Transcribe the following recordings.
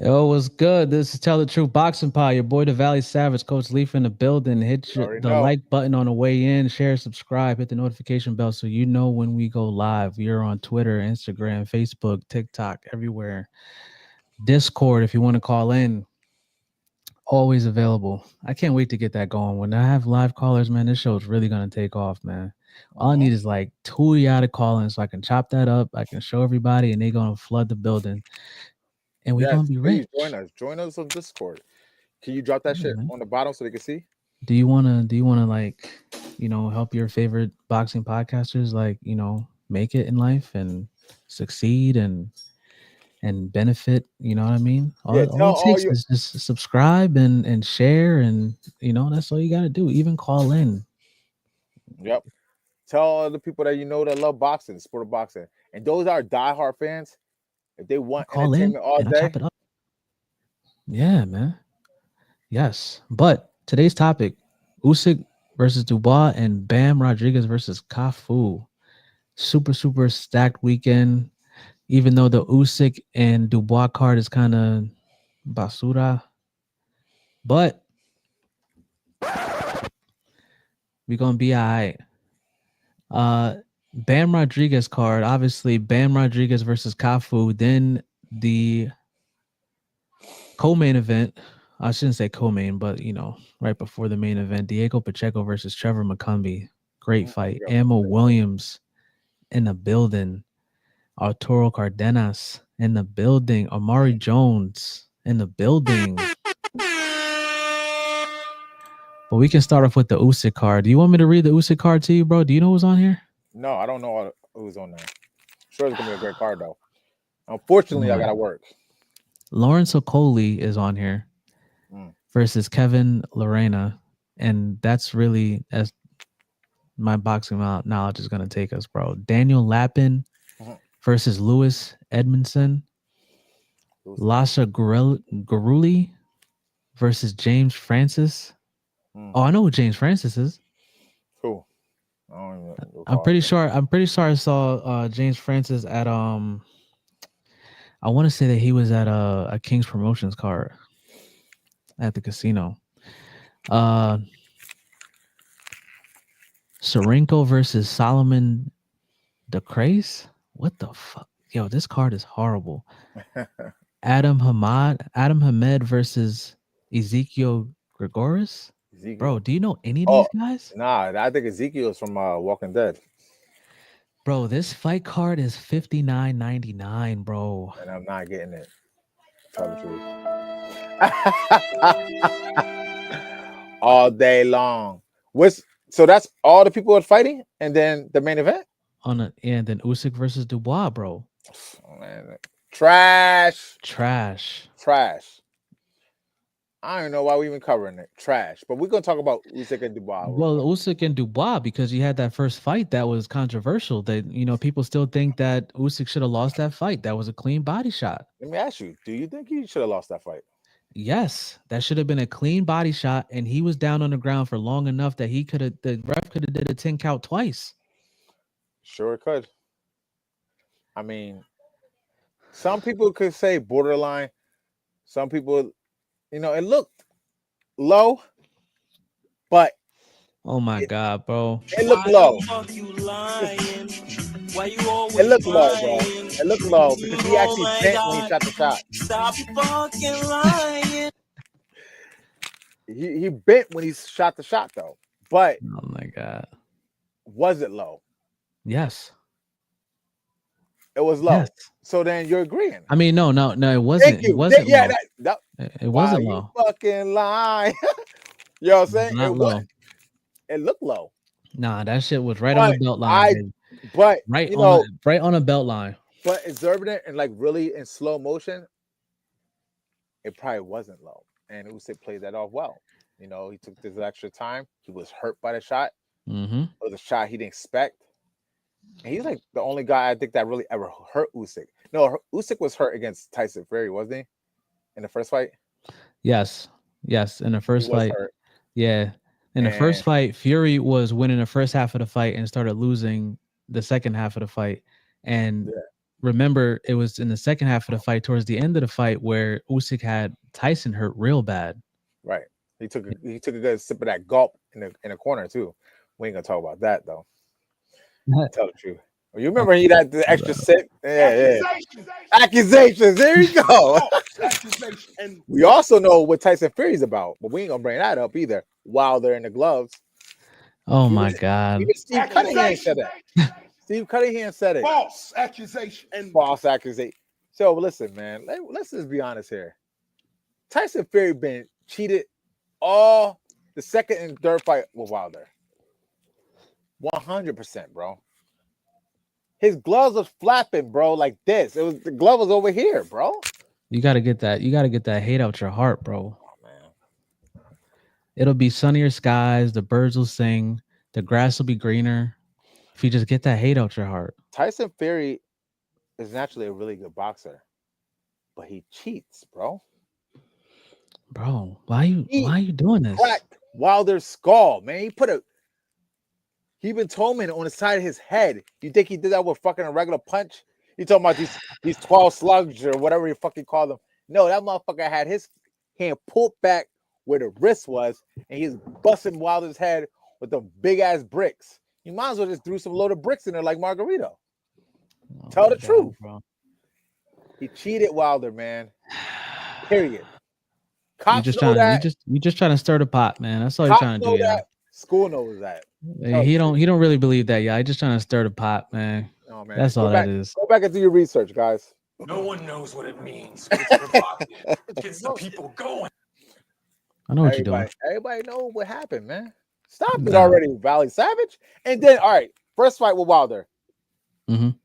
Yo, what's good? This is Tell the Truth Boxing Pie. Your boy, the Valley Savage, Coach Leaf in the building. Hit You already the know. like button on the way in, share, subscribe, hit the notification bell so you know when we go live. We are on Twitter, Instagram, Facebook, TikTok, everywhere. Discord, if you want to call in, always available. I can't wait to get that going. When I have live callers, man, this show is really going to take off, man. All I Uh-huh. need is like two of y'all to call in so I can chop that up. I can show everybody, and they're going to flood the building, and we're going Yes, to be please join rich. us. Join us on Discord. Can you drop that Yeah, shit man. on the bottom so they can see? Do you wanna like, help your favorite boxing podcasters like, make it in life and succeed and benefit, you know what I mean? Yeah, All tell it all takes your is just subscribe and share and that's all you gotta do. Even call in. yep. Tell all the people that you know that love boxing, the sport of boxing. And those are diehard fans. If they want Call in entertainment all and I'll day, chop it up. Yeah, man. Yes. But today's topic, Usyk versus Dubois and Bam Rodriguez versus Cafu. Super, super stacked weekend. Even though the Usyk and Dubois card is kind of basura, but we're gonna be all right. Uh, Bam Rodriguez card, obviously Bam Rodriguez versus Cafu. Then the co-main event. I shouldn't say co-main, but right before the main event, Diego Pacheco versus Trevor McCumbee. Great fight. yep. Ammo Williams in the building. Arturo Cardenas in the building. Amari Jones in the building. But we can start off with the Usyk card. Do you want me to read the Usyk card to you, bro? Do you know who's on here? No, I don't know who's on there. Sure, it's gonna be a great card though. Unfortunately, I Lord. gotta work. Lawrence Okoli is on here Mm. versus Kevin Lorena. And that's really as my boxing knowledge is going to take us, bro. Daniel Lappin Mhm. versus Lewis Edmondson. Who's that? Lasha Garuli versus James Francis. Mm. Oh, I know who James Francis is. Who? I don't even I'm recall. pretty sure. I'm pretty sure I saw James Francis at I want to say that he was at a King's Promotions card at the casino. Uh, Serenko versus Solomon DeCrace. What the fuck? Yo, this card is horrible. Adam Hamed versus Ezekiel Gregoris. Bro, Ezekiel. do you know any of Oh, these guys? nah, I think Ezekiel's from Walking Dead, Bro, this fight card is 59.99, bro. and I'm not getting it. Tell the truth. All day long. What's so that's all the people are fighting, and then the main event. And then Usyk versus Dubois, bro. Oh, man, trash, Trash. trash. I don't even know why we even covering it. Trash. But we're gonna talk about Usyk and Dubois real Well, quick. Usyk and Dubois, because you had that first fight that was controversial. That people still think that Usyk should have lost that fight. That was a clean body shot. Let me ask you: do you think he should have lost that fight? Yes, that should have been a clean body shot, and he was down on the ground for long enough that the ref could have did a 10 count twice. Sure, it could. I mean, some people could say borderline. Some people, it looked low, but Oh my it, god, bro! it looked Why the low. fuck you lying? Why you It always looked low, bro. lying? It looked low because he Oh actually my bent when he god, shot the shot. stop fucking lying. He bent when he shot the shot though. But Oh my god! was it low? Yes, It was yes. low. So then you're agreeing. I mean, no, no, no. It Thank wasn't. It you. wasn't Yeah, low. that It why wasn't you low. fucking lying. You know what I'm It was saying? not low. It looked low. Nah, that shit was right on the But belt line, I baby. but Right on the belt line. but exorbitant and like really in slow motion, it probably wasn't low. And Usyk played that off well. He took this extra time. He was hurt by the shot. Mm-hmm. It was a shot he didn't expect. And he's like the only guy I think that really ever hurt Usyk. No, Usyk was hurt against Tyson Fury, wasn't he? In the first fight, Yes, yes. In the he first was fight, hurt. yeah. In the And first fight, Fury was winning the first half of the fight and started losing the second half of the fight. And yeah, remember it was in the second half of the fight, towards the end of the fight, where Usyk had Tyson hurt real bad. Right. He took a good sip of that gulp in the corner too. We ain't gonna talk about that though. Tell the truth. You remember he had the extra sip? Yeah, yeah. Accusations. There you go. And We also know what Tyson Fury's about, but we ain't gonna bring that up either. Wilder in the gloves. Oh my Even, god. even Steve Cunningham said that. Steve Cunningham said it. False accusation. and False accusation. So listen, man. Let's just be honest here. Tyson Fury been cheated all the second and third fight with Wilder. 100%, bro. His gloves was flapping, bro, like this. The glove was over here, bro. You gotta get that. You gotta get that hate out your heart, bro. Oh man. It'll be sunnier skies. The birds will sing. The grass will be greener. If you just get that hate out your heart, Tyson Fury is naturally a really good boxer, but he cheats, bro. bro. Why you doing this? Cracked Wilder's skull, man. He been Tolman on the side of his head. You think he did that with fucking a regular punch? You talking about these 12 slugs or whatever you fucking call them? No, that motherfucker had his hand pulled back where the wrist was, and he's busting Wilder's head with the big ass bricks. You might as well just threw some loaded bricks in there like Margarito. Oh Tell my the truth. bro. He cheated Wilder, man. Period. You Cops just know trying. that. You just trying to stir the pot, man. That's all you're Cops trying to know do. Yeah. that. School knows that. He don't really believe that. Yeah, he just trying to stir the pot, man. Oh man, That's all that is. Go back and do your research, guys. No one knows what it means. It's provocative. It gets the people going. I know what you're doing. Everybody know what happened, man. Stop it Nah. already, Valley Savage. And then, all right, first fight with Wilder. Mhm.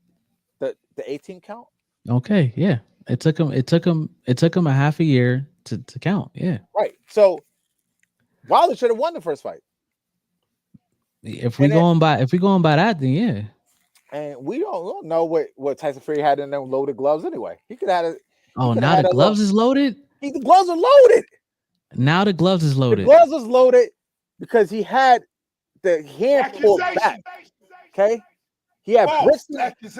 The 18 count. Okay, yeah. It took him a half a year to count. Yeah. Right. So Wilder should have won the first fight. If we And then- going by that, then yeah. And we don't know what Tyson Fury had in them loaded gloves anyway. He could have had it. Oh, could've now had the a gloves is loaded. The gloves are loaded. Now the gloves is The loaded. gloves was loaded because he had the hand pulled back. Okay. He had bricks.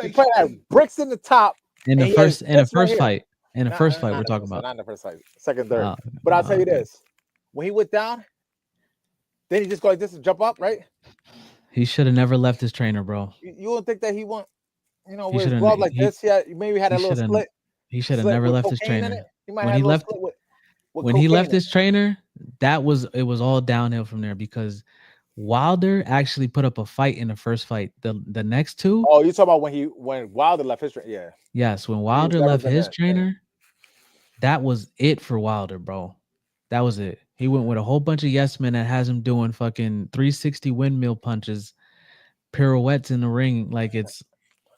He probably had bricks in the top. In the and he had first in the this right first here. fight. In the Nah, first nah, fight nah, we're not talking the first- about. Not in the first fight, second, third. Oh, But I'll tell you okay. this: when he went down, then he just go like this and jump up, right? He should have never left his trainer, bro. You don't think that he want, He with his should've- glove like he- this? Yeah, maybe had a he little should've- split. He should have slit never with left his cocaine in trainer. it. He might When have he a little left split with when he left cocaine in his trainer, it was all downhill from there because Wilder actually put up a fight in the first fight. The next two, it. Oh, you talking about when Wilder left his trainer? Yeah, yes, when Wilder better left than his that, yeah. trainer, that was it for Wilder, bro. That was it. He went with a whole bunch of yes men that has him doing fucking 360 windmill punches, pirouettes in the ring, like it's,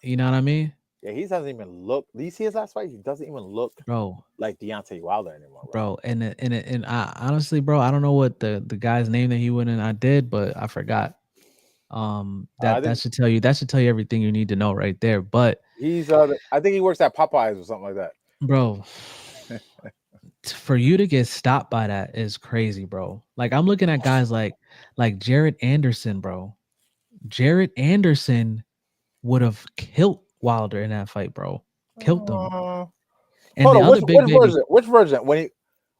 you know what I mean, yeah. He doesn't even look. Do you see his last fight? He doesn't even look bro. like Deontay Wilder anymore, bro. And I honestly, bro, I don't know what the guy's name that he went in. I did, but I forgot. That should tell you everything you need to know right there. But He's I think he works at Popeyes or something like that. bro, for you to get stopped by that is crazy, bro. Like I'm looking at guys like Jared Anderson, bro. Jared Anderson would have killed Wilder in that fight, bro. Killed them. And Hold the on, other big baby, which version?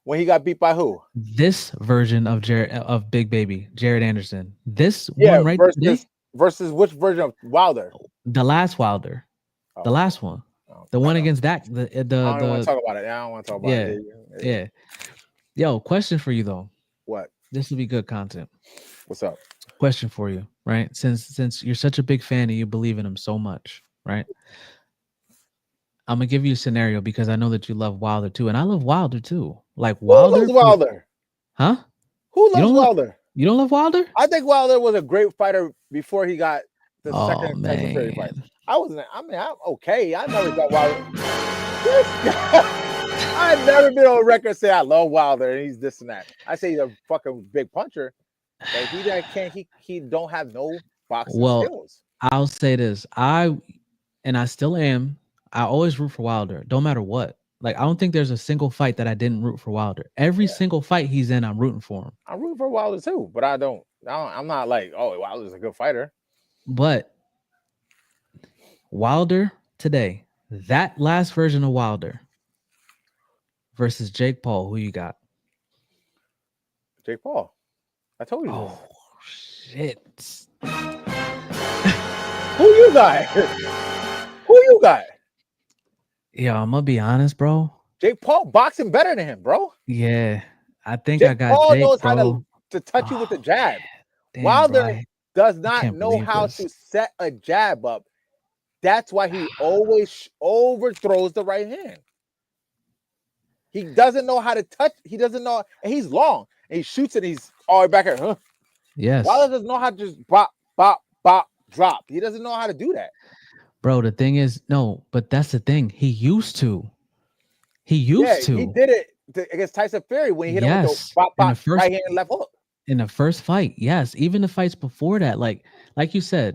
When he got beat by who? this version of Big Baby, Jared Anderson. This one right there, versus which version of Wilder? the last Wilder, Oh, the last one, the one against that, I don't want to talk about it. I don't want to talk about it. yeah. Yo, question for you though. What? This will be good content. What's up? Question for you, right? Since you're such a big fan and you believe in him so much, right? I'm gonna give you a scenario because I know that you love Wilder too, and I love Wilder too. Like Wilder, Who loves Wilder? huh? Who don't loves love- Wilder? You don't love Wilder? I think Wilder was a great fighter before he got the Oh second Tyson Fury fight. man, I'm okay. I never got Wilder. This guy- I've never been on record saying I love Wilder and he's this and that. I say he's a fucking big puncher, but he don't have no boxing Well, skills. I'll say this. I still am. I always root for Wilder, don't matter what. Like, I don't think there's a single fight that I didn't root for Wilder. Every single fight he's in, I'm rooting for him. I'm rooting for Wilder too, but I'm not like, oh, Wilder's a good fighter. But Wilder today, That last version of Wilder versus Jake Paul. Who you got? Jake Paul. I told you this. Oh shit! Who you got? Who you got? Yeah, I'm gonna be honest, bro. Jake Paul boxing better than him, bro. Yeah, I think I Jake got Paul Jake, knows how bro. to touch you with the Oh jab. damn, bro! Wilder does I not can't know believe how this. to set a jab up. That's why he always overthrows the right hand. He doesn't know how to touch. He doesn't know, and he's long. And he shoots it. He's all the way back here. Huh? Yes, Wilder doesn't know how to just bop, bop, bop, drop. He doesn't know how to do that. bro. The thing is, no, but that's the thing. He used to. He Yeah, used he to. did it against Tyson Fury when he hit him with the Yes, bop, in the bop, first right hand, left hook. fight. Yes, even the fights before that, like you said,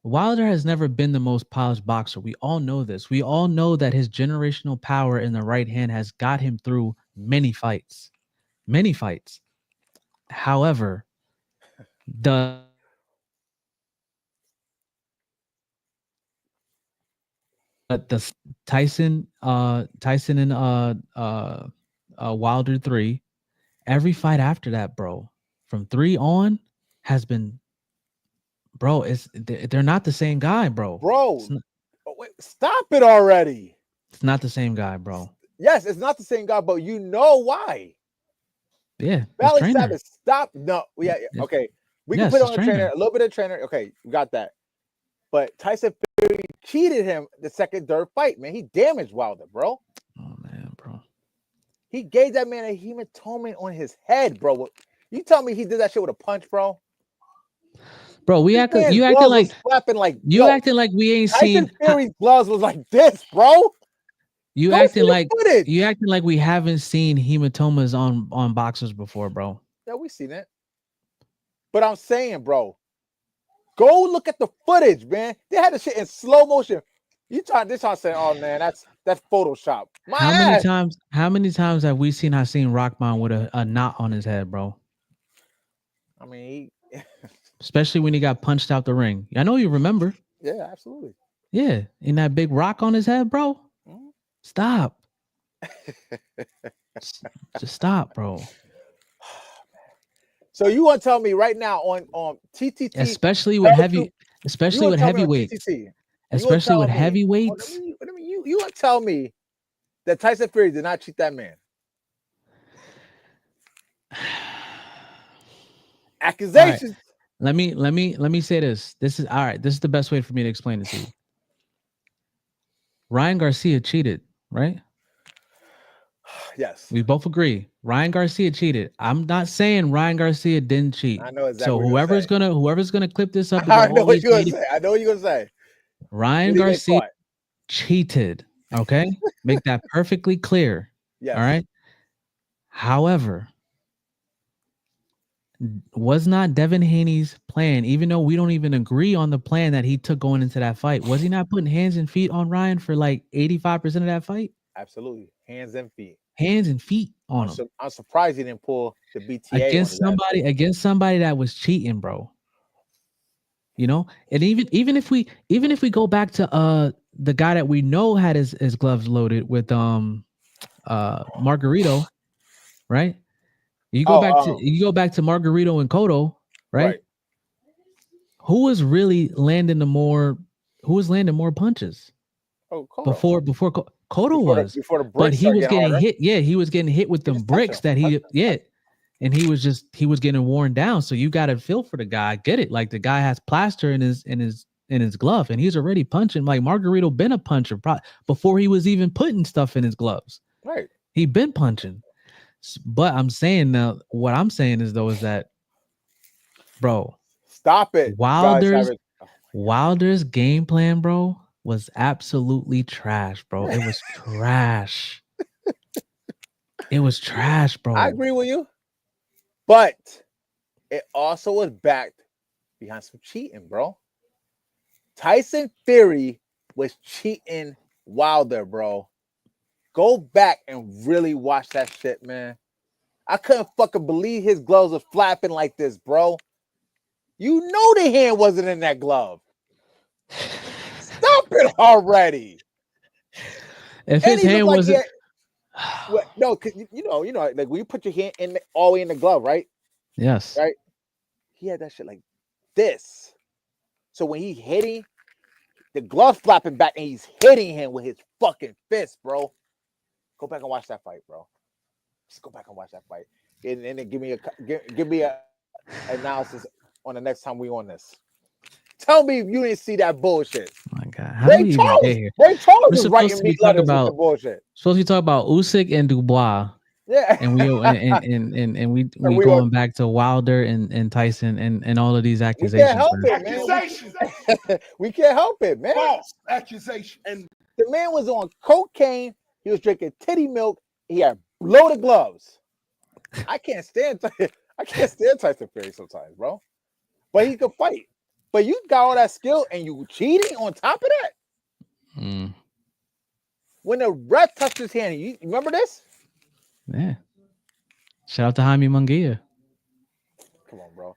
Wilder has never been the most polished boxer. We all know this. We all know that his generational power in the right hand has got him through many fights. Many fights. However, the Tyson and Wilder 3, every fight after that, bro, from 3 on has been, bro, they're not the same guy, bro. Bro, wait, stop it already. It's not the same guy, bro. Yes, it's not the same guy, but you know why. Yeah, his Valley trainer. Savage, stop. No, yeah, okay. We can Yes, put his on the trainer, trainer. a little bit of trainer. Okay, we got that. But Tyson Fury cheated him the second, third fight, man. He damaged Wilder, bro. Oh man, bro. He gave that man a hematoma on his head, bro. You tell me he did that shit with a punch, bro? Bro, This man's you acting gloves like was flapping like, you yo, acting like we ain't Tyson seen Fury's gloves was like this, bro. you Go see acting the like you footage. acting like we haven't seen hematomas on boxers before, bro. Yeah, we seen it. But I'm saying, bro, go look at the footage, man. They had the shit in slow motion. This trying to say, oh man, that's Photoshop. My ass. How many times have we seen Hakeem Rockman with a knot on his head, bro? I mean, Especially when he got punched out the ring. I know you remember. yeah, absolutely. Yeah, and that big rock on his head, bro. Mhm. Stop. Just stop, bro. So you want to tell me right now on TTT, Especially with you especially want with to tell me on heavyweights. TTT, you Especially with tell me, heavyweights. you want to tell me that Tyson Fury did not cheat that man? Accusations. Let me say this. This is all right. This is the best way for me to explain it to you. Ryan Garcia cheated, right? Yes, We both agree. Ryan Garcia cheated. I'm not saying Ryan Garcia didn't cheat. I know exactly So what you're whoever's gonna clip this up saying. and I go, know oh, what he's you're gonna cheating. say. I know what you're gonna say. Ryan Did he get Garcia caught? cheated. Okay, make that perfectly clear. Yes. All right. However, was not Devin Haney's plan, even though we don't even agree on the plan that he took going into that fight, was he not putting hands and feet on Ryan for like 85% of that fight? Absolutely. Hands and feet. Hands and feet on him I'm surprised he didn't pull the BTA on his ass. against somebody that was cheating, bro. You know, and even if we go back to the guy that we know had his gloves loaded with Margarito, right? You go back to Margarito and Cotto, right? Right. Who was really landing who was landing more punches Oh, Cotto. Cotto was, before the but bricks he started was getting getting harder. hit. Yeah, he was getting hit with He them just touched bricks him. that he Touched him. and he was getting worn down. So you got to feel for the guy. I get it. Like the guy has plaster in his glove, and he's already punching. Like Margarito been a puncher before he was even putting stuff in his gloves. Right. He been punching. But I'm saying now, what I'm saying is that, bro, Stop it. Wilder's game plan, bro, was absolutely trash, bro. It was trash. It was trash, bro. I agree with you. But it also was backed behind some cheating, bro. Tyson Fury was cheating Wilder, bro. Go back and really watch that shit, man. I couldn't fucking believe his gloves was flapping like this, bro. You know the hand wasn't in that glove. Stop it already. If And his he looked hand like he wasn't, had, what, no, cause like when you put your hand in all the way in the glove, right? yes, Right? He had that shit like this. So when he's hitting, the glove flapping back and he's hitting him with his fucking fist, bro. Go back and watch that fight, bro. Just go back and watch that fight, and then give me a analysis on the next time we on this. Tell me if you didn't see that bullshit. my God, how do we even get here? Ray Charles We're is supposed writing to me be talking letters with the about bullshit. Usyk and Dubois, Yeah, and we we going back to Wilder and Tyson and all of these we can't accusations, help man. it, man. Accusation. We can't help it, man. False accusation. And The man was on cocaine. He was drinking titty milk. He had loaded gloves. I can't stand Tyson Fury sometimes, bro. But he could fight. But you got all that skill and you cheating on top of that. Mm, When the ref touched his hand, you remember this? yeah. Shout out to Jaime Munguia. Come on, bro.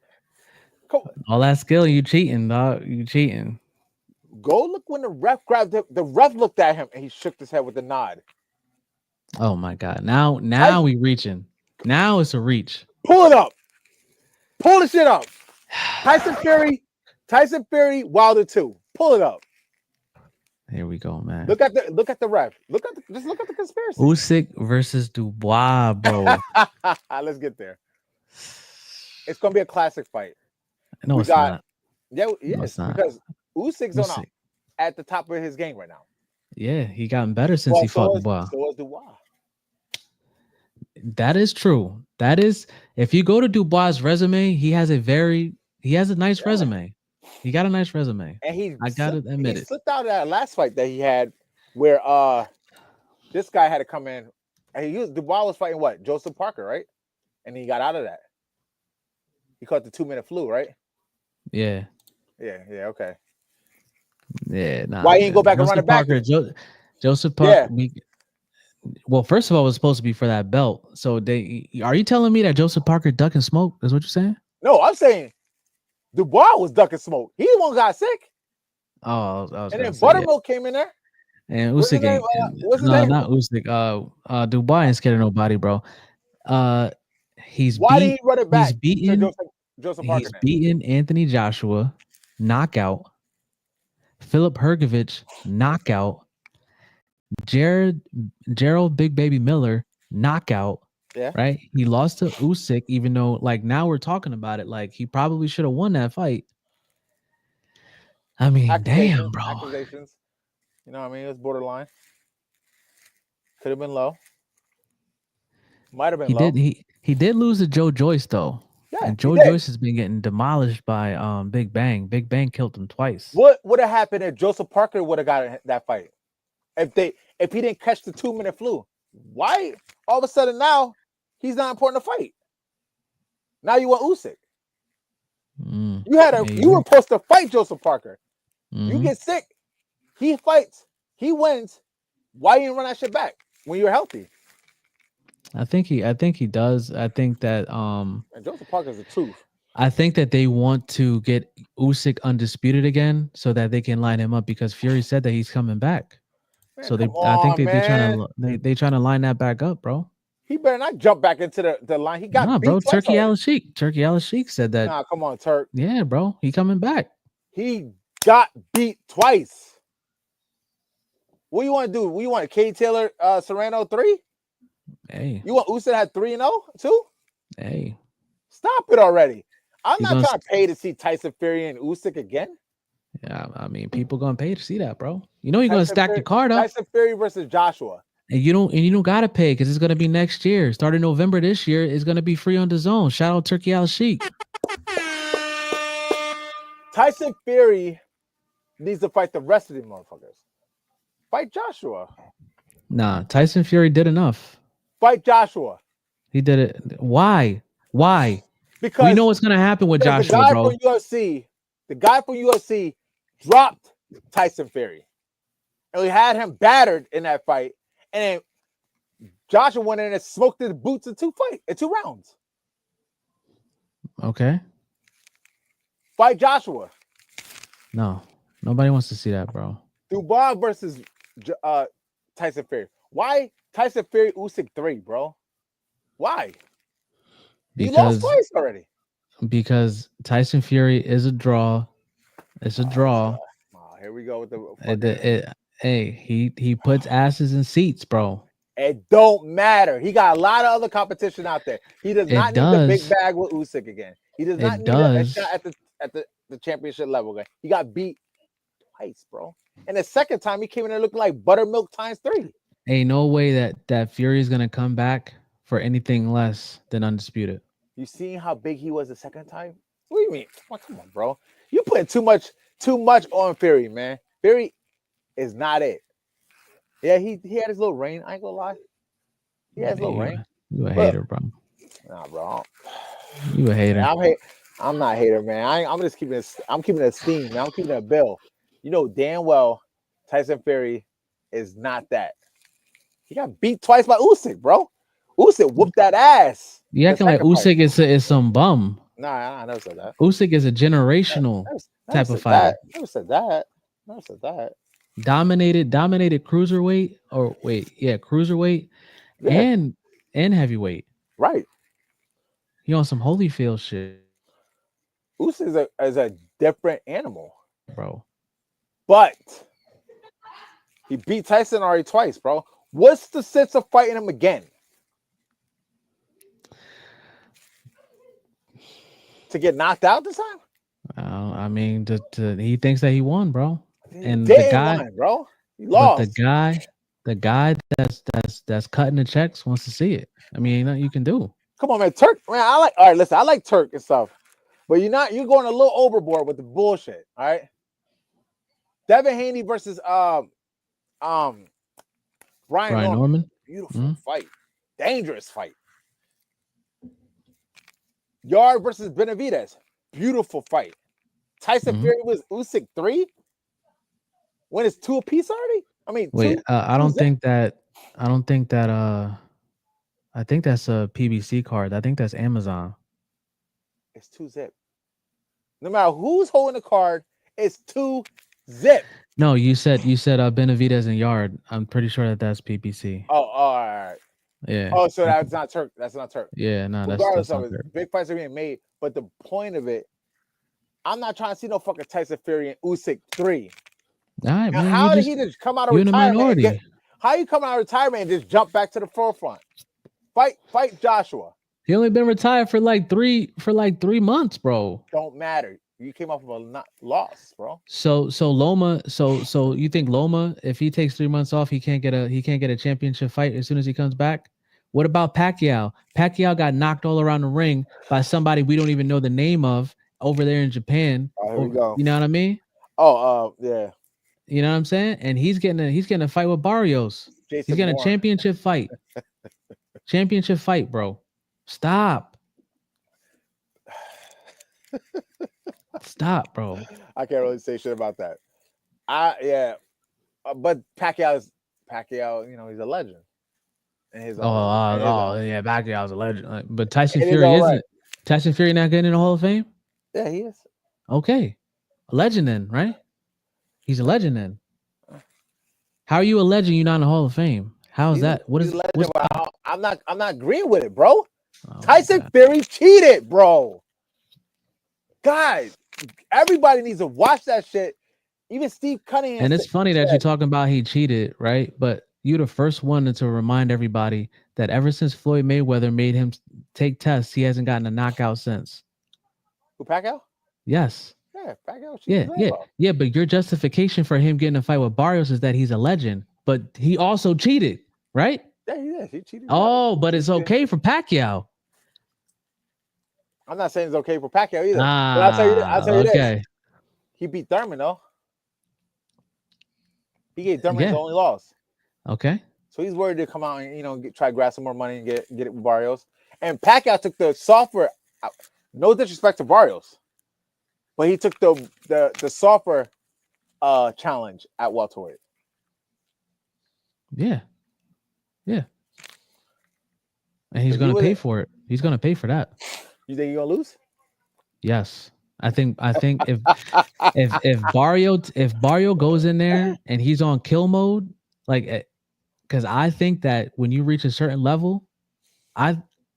Come, All that skill, you cheating, dog. You cheating. go look when the ref grabbed him. The ref looked at him and he shook his head with a nod. Oh my God. Now we reaching. Now it's a reach. Pull it up. Pull the shit up. Tyson Fury, Wilder 2. Pull it up. Here we go, man. Look at the ref. Just look at the conspiracy. Usyk versus Dubois, bro. Let's get there. It's gonna be a classic fight. No, We it's got- not. Yeah, No, yes, it's not. because Usyk's on Usyk. at the top of his game right now. Yeah, he gotten better since he fought Dubois. So is Dubois. That is true. That is, if you go to Dubois' resume, he has a nice resume. He got a nice resume. And I gotta admit he it. slipped out of that last fight that he had where this guy had to come in. And Dubois was fighting what? Joseph Parker, right? And he got out of that. He caught the 2-minute flu, right? Yeah. Yeah, okay. Yeah. Nah, Why he ain't go back and run Joseph it back? Parker, Joseph Parker. Well, first of all, it was supposed to be for that belt. So are you telling me that Joseph Parker duck and smoke? Is what you're saying? No, I'm saying Dubois was ducking smoke. He the one who got sick. Oh, I was And then gonna say, Buttermilk came in there. And What's his Usyk name? ain't. What's his No, name? not Usyk. Dubois ain't scared of nobody, bro. He's Why did he run it back? He's beaten. Joseph Parker. He's beaten Anthony Joshua, knockout. Philip Hergovich, knockout. Gerald Big Baby Miller, knockout. Yeah. Right. He lost to Usyk, even though like now we're talking about it. Like he probably should have won that fight. I mean, damn, bro. Accusations. You know what I mean? It was borderline. Could have been low. Might have been low. He did lose to Joe Joyce though. Yeah, And Joe Joyce has been getting demolished by Big Bang. Big Bang killed him twice. What would have happened if Joseph Parker would have got that fight? If he didn't catch the 2-minute flu? Why all of a sudden now he's not important to fight? Now you want Usyk. You were supposed to fight Joseph Parker. You get sick, he fights, he wins. Why you didn't run that shit back when you were healthy? I think he does. I think that And Joseph Parker's the truth. I think that they want to get Usyk undisputed again so that they can line him up because Fury said that he's coming back. Man, So I think they trying to line that back up, bro. He better not jump back into the line. He got beat bro. twice Turkey already. Al Sheik said that. Nah, come on, Turk. Yeah, bro. He coming back. He got beat twice. What do you want to do? You want Katie Taylor Serrano 3? Hey. You want Usyk had 3-0 too? Hey. Stop it already. I'm He's not trying to pay to see Tyson Fury and Usyk again. Yeah, I mean, people gonna pay to see that, bro. You know you're gonna stack your card up. Tyson Fury versus Joshua. And you don't gotta pay because it's gonna be next year. Starting November this year, it's gonna be free on the zone. Shout out Turkey Al Sheik. Tyson Fury needs to fight the rest of these motherfuckers. Fight Joshua. Nah, Tyson Fury did enough. Fight Joshua. He did it. Why? Because we know what's gonna happen with Joshua, the guy from UFC dropped Tyson Fury. And we had him battered in that fight. And then Joshua went in and smoked his boots in 2 rounds. Okay. Fight Joshua. No, nobody wants to see that, bro. Dubois versus Tyson Fury. Why Tyson Fury Usyk 3, bro? Why? He lost because twice already. Tyson Fury is a draw. It's a draw. Oh, here we go with the It, fucking. it, hey, he puts asses in seats, bro. It don't matter. He got a lot of other competition out there. He does It not need the big does. bag with Usyk again. He does not It need a does. shot at the championship level again. He got beat twice, bro. And the second time he came in there looking like buttermilk times 3. Ain't no way that Fury is gonna come back for anything less than undisputed. You seen how big he was the second time? What do you mean? Come on, bro. You putting too much on Fury, man. Fury is not it. Yeah, he had his little reign. I ain't gonna lie. He has his little reign. You a hater, bro. Nah, bro. You a hater. I'm not a hater, man. I'm just keeping it. I'm keeping it steam, man. I'm keeping it a bill. You know damn well Tyson Fury is not that. He got beat twice by Usyk, bro. Usyk whooped that ass. You acting like Usyk is some bum. Nah, I never said that. Usyk is a generational type of fighter. Never said that. Never said that. Dominated cruiserweight cruiserweight and heavyweight. Right. He on some Holyfield shit, Usyk is a different animal, bro. but he beat Tyson already twice, bro. What's the sense of fighting him again? To get knocked out this time? I mean, he thinks that he won, bro. And the guy, won, bro, he lost. But the guy that's cutting the checks wants to see it. I mean, ain't nothing you can do. Come on, man, Turk. Man, all right. Listen, I like Turk and stuff, but you're going a little overboard with the bullshit. All right. Devin Haney versus Brian Norman. Beautiful fight, dangerous fight. Yard versus Benavidez, beautiful fight. Tyson Fury was Usyk 3. When it's 2 apiece already? I mean, wait, I think that's a PBC card. I think that's Amazon. It's 2-zip. No matter who's holding the card, it's 2-zip. No, you said Benavidez and Yard. I'm pretty sure that's PBC. Oh, all right. Yeah. Oh, so that's not Turk. That's not Turk. Yeah, no, regardless that's of it, big fights are being made. But the point of it, I'm not trying to see no fucking Tyson Fury and Usyk 3. All right, man. How did he just come out of retirement? How you come out of retirement and just jump back to the forefront? Fight Joshua. He only been retired for like 3 months, bro. Don't matter. You came off of a loss, bro. So Loma. So you think Loma, if he takes 3 months off, he can't get a championship fight as soon as he comes back? What about Pacquiao? Pacquiao got knocked all around the ring by somebody we don't even know the name of over there in Japan. Oh, here we go. You know what I mean? Oh, yeah. You know what I'm saying? And he's getting a fight with Barrios. He's getting a championship fight. Championship fight, bro. Stop. Stop, bro. I can't really say shit about that. But Pacquiao, you know, he's a legend. Yeah, Pacquiao's a legend. But Tyson Fury isn't. Right. Tyson Fury not getting in the Hall of Fame? Yeah, he is. Okay. A legend then, right? He's a legend then. How are you a legend? You're not in the Hall of Fame. How is that? What is? I'm not agreeing with it, bro. Tyson Fury cheated, bro. Guys, everybody needs to watch that shit. Even Steve Cunningham. And it's funny that you're talking about he cheated, right? But you're the first one to remind everybody that ever since Floyd Mayweather made him take tests, he hasn't gotten a knockout since. Who, Pacquiao? Yes. Yeah, Pacquiao cheated. Yeah. But your justification for him getting a fight with Barrios is that he's a legend, but he also cheated, right? Yeah, he is. He cheated. Oh, but it's okay for Pacquiao. I'm not saying it's okay for Pacquiao either. But I'll tell you this. He beat Thurman, though. He gave Thurman his only loss. Okay. So he's worried to come out and, try to grab some more money and get it with Barrios. And Pacquiao took the software. No disrespect to Barrios, but he took the software challenge at welterweight. Yeah. And he's going to pay for it. He's going to pay for that. You think you're going to lose? Yes. I think if Barrio goes in there and he's on kill mode, like because I think that when you reach a certain level,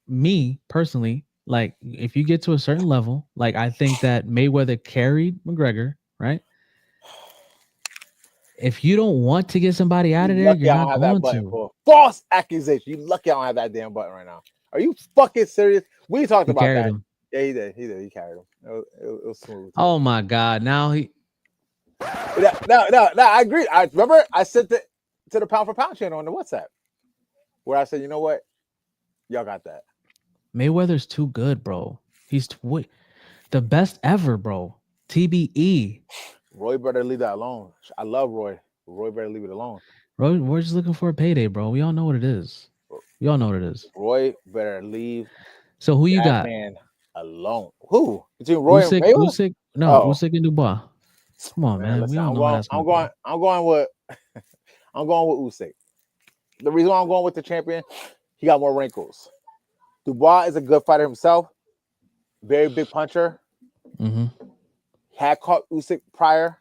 me personally, like if you get to a certain level, like I think that Mayweather carried McGregor, right? If you don't want to get somebody out You of there, lucky you're I don't not have that going button to. for false accusation. You lucky I don't have that damn button right now. Are you fucking serious? We talked He about carried that. him. Yeah, he did. He did. He carried him. It was smooth too. Oh my God! Now he No. I agree. I remember I sent it to the pound for pound channel on the WhatsApp where I said, you know what, y'all got that. Mayweather's too good, bro. He's the best ever, bro. TBE. Roy better leave that alone. I love Roy. Roy better leave it alone. Bro, we're just looking for a payday, bro. We all know what it is. We all know what it is. Roy better leave So who you that got? man alone. Who? Between Roy and Usyk, Mayweather? Usyk, no, Oh Usyk and Dubois. Come on, man, man. We listen, all know how that's gonna go. I'm going with I'm going with Usyk. The reason why I'm going with the champion, he got more wrinkles. Dubois is a good fighter himself, very big puncher. Mm-hmm. Had caught Usyk prior,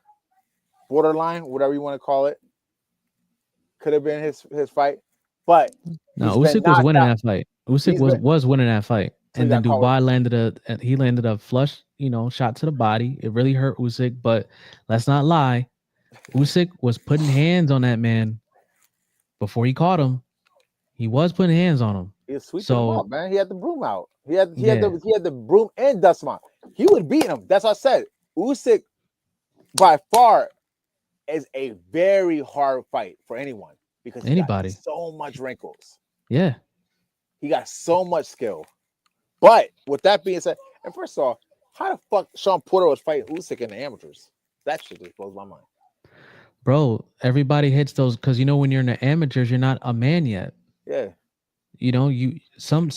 borderline, whatever you want to call it. Could have been his fight, but No, he's been Usyk was knocked winning out. that fight. Usyk He's been was winning that fight, so he and then got caught with. Dubois landed a flush, shot to the body. It really hurt Usyk, but let's not lie. Usyk was putting hands on that man before he caught him. He was putting hands on him. He was sweeping him up, So man. He had the broom out. yeah, He had the broom and dust him out. He would beat him. That's what I said. Usyk by far is a very hard fight for anyone because he got anybody. so much wrinkles. Yeah. He got so much skill. But with that being said, and first of all, how the fuck Sean Porter was fighting Usyk in the amateurs? That shit just blows my mind. Bro, everybody hits those because when you're in the amateurs, you're not a man yet. Yeah. You some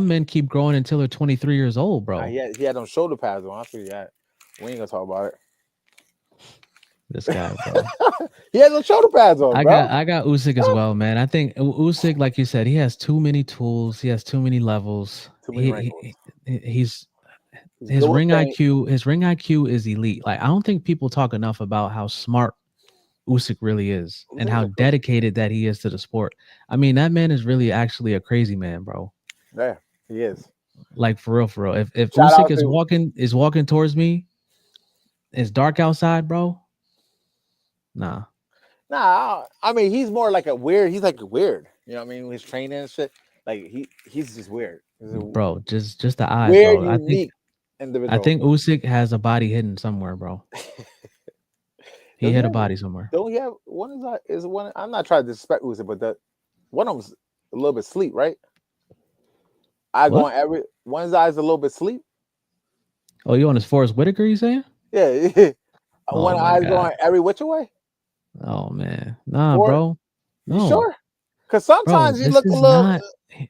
men keep growing until they're 23 years old, bro. He had them shoulder pads on. I figured that. We ain't gonna talk about it. This guy, bro. He had them shoulder pads on, bro. I got Usyk as well, man. I think Usyk, like you said, he has too many tools. He has too many levels. Too many wrinkles. He's He's his good with ring paint. IQ. His ring IQ is elite. Like I don't think people talk enough about how smart Usyk really is and Usyk's how a good- dedicated that he is to the sport. I mean, that man is really actually a crazy man, bro. Yeah, he is. Like for real, for real. If Shout Usyk out to is walking towards me, it's dark outside, bro. Nah, I mean, he's more like he's like weird. You know what I mean? His training and shit. Like he's just weird. He's a bro. Just the eyes, weird, bro. unique I individual. think Usyk has a body hidden somewhere, bro. He hit a body somewhere. Don't he have one is one? I'm not trying to disrespect Usyk, but the one of them's a little bit sleep, right? What? One of his eyes a little bit sleep. Oh, you on his Forrest Whitaker? You saying? Yeah. Oh One my eye's God. going every which way. Oh man, nah, Or- bro. No, You sure? Because bro. sometimes you This look a is little. not.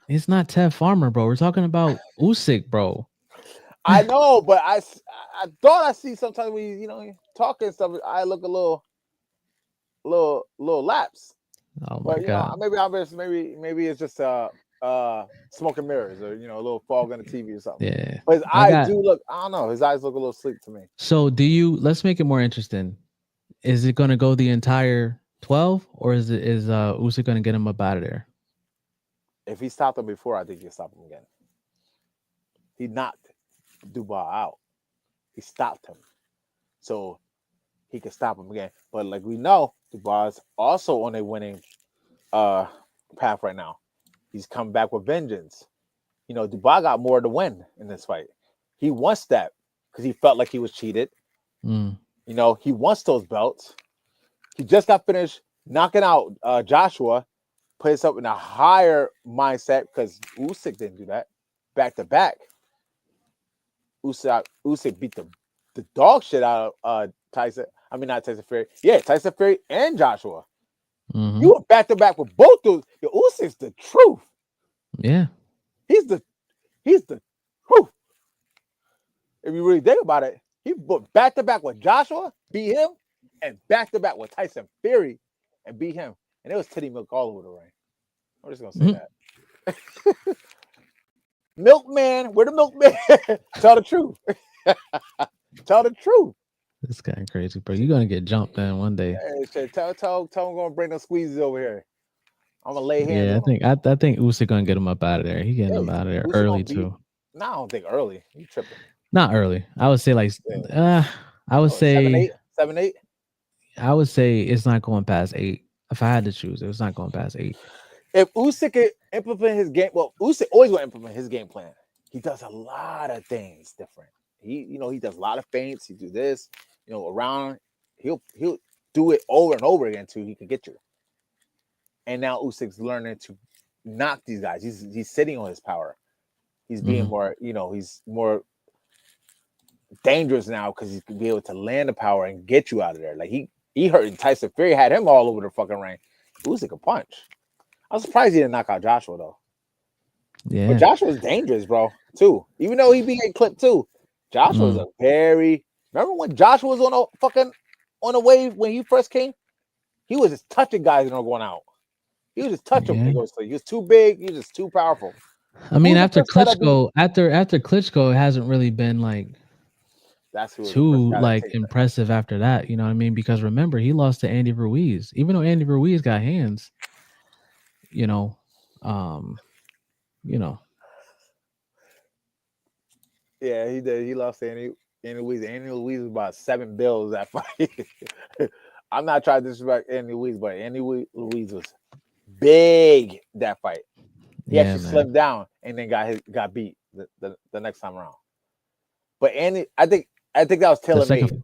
It's not Ted Farmer, bro. We're talking about Usyk, bro. I know, but I thought I see sometimes when you talk and stuff. I look a little lapse. Oh my But God, maybe it's just smoke and mirrors or a little fog on the TV or something. yeah. But his I eyes got. do look. I don't know. His eyes look a little sleep to me. So, let's make it more interesting. Is it going to go the entire 12, or is Usyk going to get him up out of there? If he stopped him before, I think he'll stop him again. He knocked Dubois out. He stopped him, so he can stop him again. But like we know, Dubois is also on a winning path right now. He's come back with vengeance. Dubois got more to win in this fight. He wants that because he felt like he was cheated. Mm. He wants those belts. He just got finished knocking out Joshua, put himself in a higher mindset because Usyk didn't do that. Back to back, Usyk beat the dog shit out of Tyson. I mean, not Tyson Fury. Yeah, Tyson Fury and Joshua. Mm-hmm. You were back to back with both those. Usyk's the truth. Yeah. He's the truth. If you really think about it, he put back to back with Joshua, beat him, and back to back with Tyson Fury and beat him. And it was titty milk all over the ring. I'm just gonna say that. Milkman, where the milkman? Tell the truth. Tell the truth. This guy crazy, bro. You're gonna get jumped, man, one day. Hey, shit, tell him I'm gonna bring those squeezes over here. I'm gonna lay hands Yeah, on him. I think Usyk gonna get him up out of there. He getting Yeah, him out of there Usyk gonna early beat. too. No, I don't think early. You tripping? Not early. I would say like Yeah. uh I would Oh, 7, say 8, 7, 8. I would say it's not going past 8. If I had to choose, it's not going past 8. If Usyk could implement his game, well, Usyk always gonna implement his game plan. He does a lot of things different. He does a lot of feints. He do this, around. He'll do it over and over again till he can get you. And now Usyk's learning to knock these guys. He's sitting on his power. He's being more, he's more dangerous now because he can be able to land the power and get you out of there. Like he hurt Tyson Fury, had him all over the fucking ring. Usyk a punch. I'm surprised he didn't knock out Joshua though. Yeah. But Joshua was dangerous, bro, too. Even though he be getting clipped too. Joshua was a very remember when Joshua was on the wave when he first came? He was just touching guys and not going out. He was just touching them. He was too big, he was just too powerful. I mean, after Klitschko, after Klitschko, it hasn't really been like too like impressive after that. You know what I mean? Because remember, he lost to Andy Ruiz. Even though Andy Ruiz got hands, you know. Yeah, he did. He lost to Andy Ruiz. Andy Ruiz was about 7 bills that fight. I'm not trying to disrespect Andy Ruiz, but Andy Ruiz was big that fight. He actually slimmed down and then got beat the next time around. But Andy, I think that was tailor made.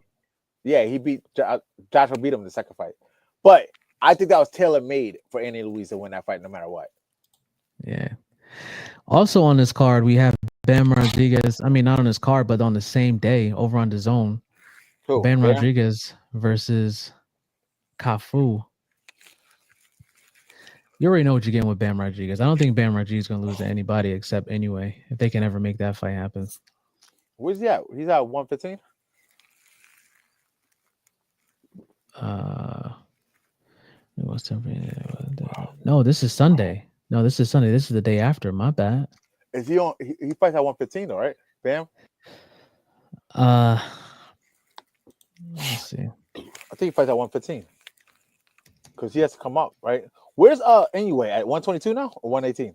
Yeah, he beat Joshua beat him the second fight, but I think that was tailor made for Andy Ruiz to win that fight no matter what. Yeah. Also on this card, we have Bam Rodriguez. I mean, not on this card, but on the same day over on the zone. Who? Bam Rodriguez versus Cafu. You already know what you're getting with Bam Rodriguez. I don't think Bam Rodriguez is going to lose to anybody except anyway, if they can ever make that fight happen. Where's he at? He's at 115? No, this is Sunday. No, this is Sunday. This is the day after. My bad. Is he on? He fights at 115 though, right? Bam. Let's see. I think he fights at 115 because he has to come up, right? Where's anyway at 122 now or 118?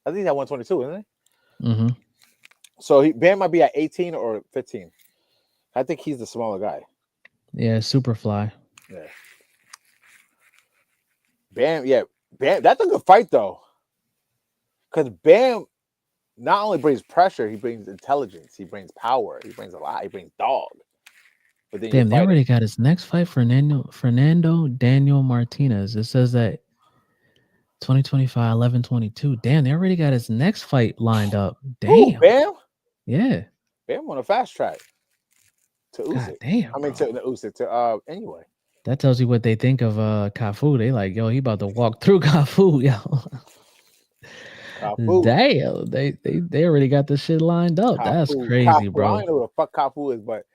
I think he's at 122, isn't he? Mm-hmm. So Bam might be at 18 or 15. I think he's the smaller guy. Yeah, Superfly. Yeah. Bam, that's a good fight though. Because Bam not only brings pressure, he brings intelligence, he brings power, he brings a lot, he brings dog. But then damn, they already got his next fight, Fernando Daniel Martinez. It says that 2025, 11/22. Damn, they already got his next fight lined up. Damn. Ooh, Bam? Yeah. Bam on a fast track to Usyk. God damn. I mean, to the Usyk, to anyway. That tells you what they think of Cafu. They like, yo, he about to walk through Cafu, yo. Cafu. Damn, they already got this shit lined up. Cafu. That's crazy, bro. I don't know what the fuck Cafu is, but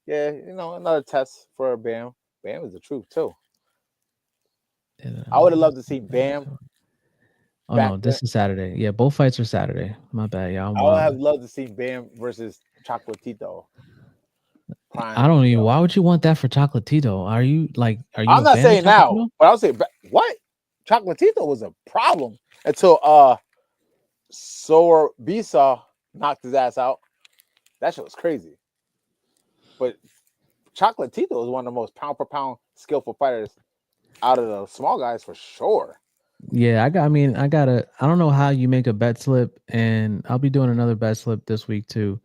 yeah, another test for Bam. Bam is the truth too. I would have loved to see Bam. Oh no, this is Saturday. Yeah, both fights are Saturday. My bad, y'all. I would have loved to see Bam versus Chocolatito. I don't even. Why would you want that for Chocolatito? Are you? I'm not saying now, but I'll say what? Chocolatito was a problem until Bisa knocked his ass out. That shit was crazy. But Chocolatito is one of the most pound for pound skillful fighters out of the small guys for sure. Yeah, I don't know how you make a bet slip, and I'll be doing another bet slip this week too.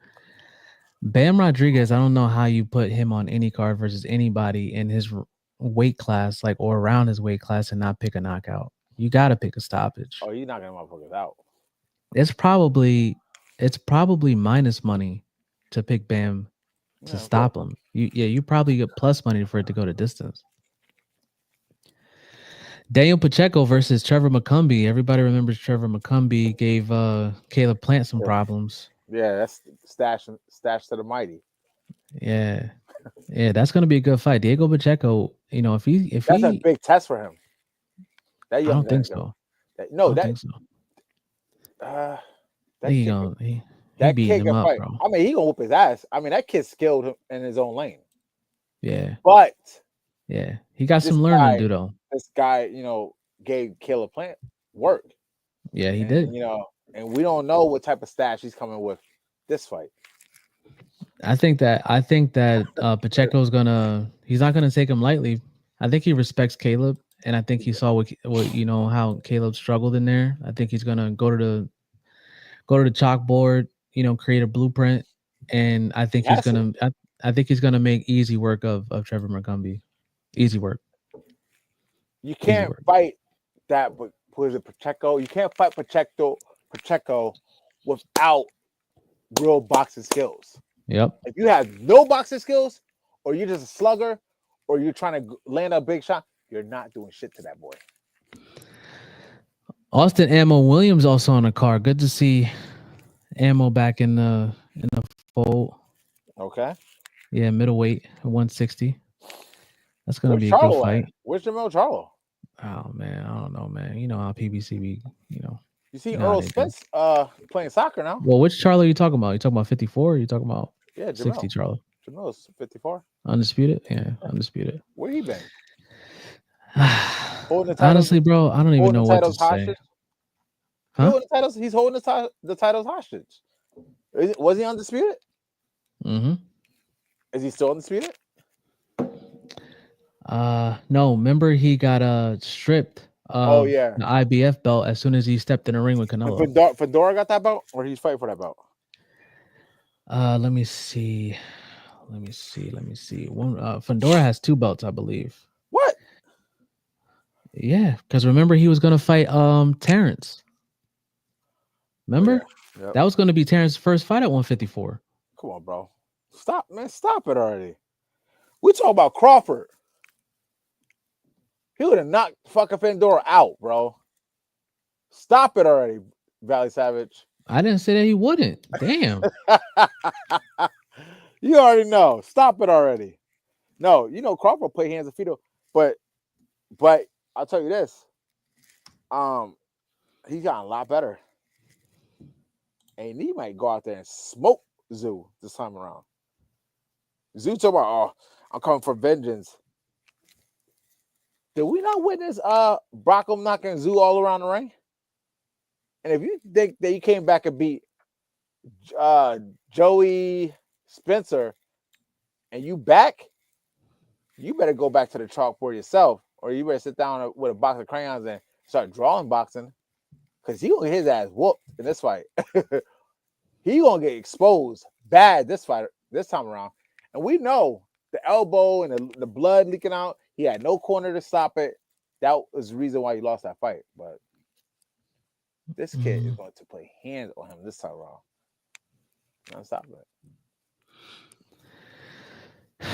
Bam Rodriguez, I don't know how you put him on any card versus anybody in his weight class, or around his weight class, and not pick a knockout. You got to pick a stoppage. Oh, you're knocking motherfuckers out. It's probably minus money to pick Bam to stop him. You probably get plus money for it to go to distance. Daniel Pacheco versus Trevor McCumbee. Everybody remembers Trevor McCumbee gave Caleb Plant some problems. Yeah, that's stash to the mighty. Yeah, that's gonna be a good fight. Diego Pacheco, if that's a big test for him. I don't think so. I don't think so. That beat him up, fight. bro. I mean, he gonna whoop his ass. I mean, that kid skilled him in his own lane. Yeah, but yeah, he got some learning to do though. This guy, gave Caleb Plant work. Yeah, he And, did. and we don't know what type of stash he's coming with this fight. I think that Pacheco's he's not gonna take him lightly. I think he respects Caleb, and I think he saw what how Caleb struggled in there. I think he's gonna go to the chalkboard, create a blueprint, and I think he's Has to. gonna I think he's gonna make easy work of Trevor McCumbee. Easy work. You Easy can't work. fight that, but who is it, Pacheco? You can't fight Pacheco without real boxing skills. Yep. If you have no boxing skills, or you're just a slugger, or you're trying to land a big shot, you're not doing shit to that boy. Austin Ammo Williams also on the card. Good to see Ammo back in the fold. Okay. Yeah, middleweight, 160. That's gonna Where's be a good Charlo fight. at? Where's Jamel Charlo? Oh man, I don't know, man. You know how PBC be, You see You know how Earl they do. Spence playing soccer now. Well, which Charlo are you talking about? You talking about 54? Or you talking about Yeah, 60 Jamel. Charlo? Jamel's 54. Undisputed? Yeah, undisputed. Where he been? Holding the titles, Honestly, bro, I don't even know holding the what to titles say. hostage. Huh? He's holding the titles hostage. Was he undisputed? Mm-hmm. Is he still undisputed? No, remember he got stripped Oh of yeah. the IBF belt as soon as he stepped in the ring with Canelo. Fedora got that belt, or he's fighting for that belt? Let me see. One Fedora has 2 belts, I believe. What? Yeah, because remember he was gonna fight Terrence. Remember? Oh, yeah. That was gonna be Terrence's first fight at 154. Come on, bro. Stop, man. Stop it already. We talk about Crawford. He would have knocked fucking Fedora out, bro. Stop it already, Valley Savage. I didn't say that he wouldn't. Damn. You already know. Stop it already. No, Crawford play hands and feet, but I'll tell you this. He's gotten a lot better. And he might go out there and smoke Zoo this time around. Zoo talking about, I'm coming for vengeance. Did we not witness Brockham knocking Zoo all around the ring? And if you think that you came back and beat Joey Spencer and you back, you better go back to the chalkboard yourself, or you better sit down with a box of crayons and start drawing boxing, because he gonna get his ass whooped in this fight. He gonna get exposed bad this time around. And we know the elbow and the blood leaking out. He had no corner to stop it. That was the reason why he lost that fight. But this kid is going to play hands on him this time around. Not stop it.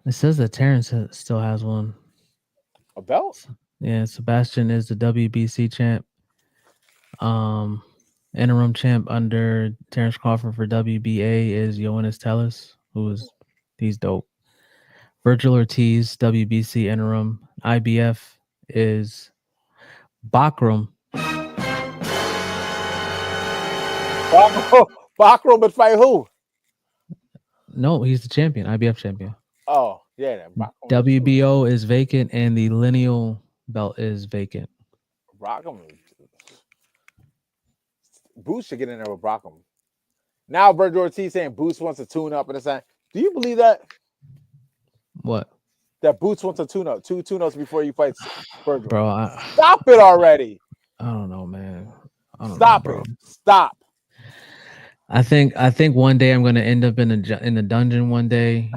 It says that Terrence still has one. A belt? Yeah, Sebastian is the WBC champ. Interim champ under Terrence Crawford for WBA is Yoenis Tellis, he's dope. Virgil Ortiz, WBC interim. IBF is Bakram. Bakram would fight who? No, he's the champion, IBF champion. Oh, yeah. WBO is vacant and the lineal belt is vacant. Brockham. Boots should get in there with Brockham. Now Virgil Ortiz saying Boots wants to tune up and it's like, do you believe that? What? That Boots wants to tune up. 2 tune-ups before you fight Virgil. Bro, stop it already. I don't know, man. Stop it. Stop. I think one day I'm gonna end up in the dungeon one day,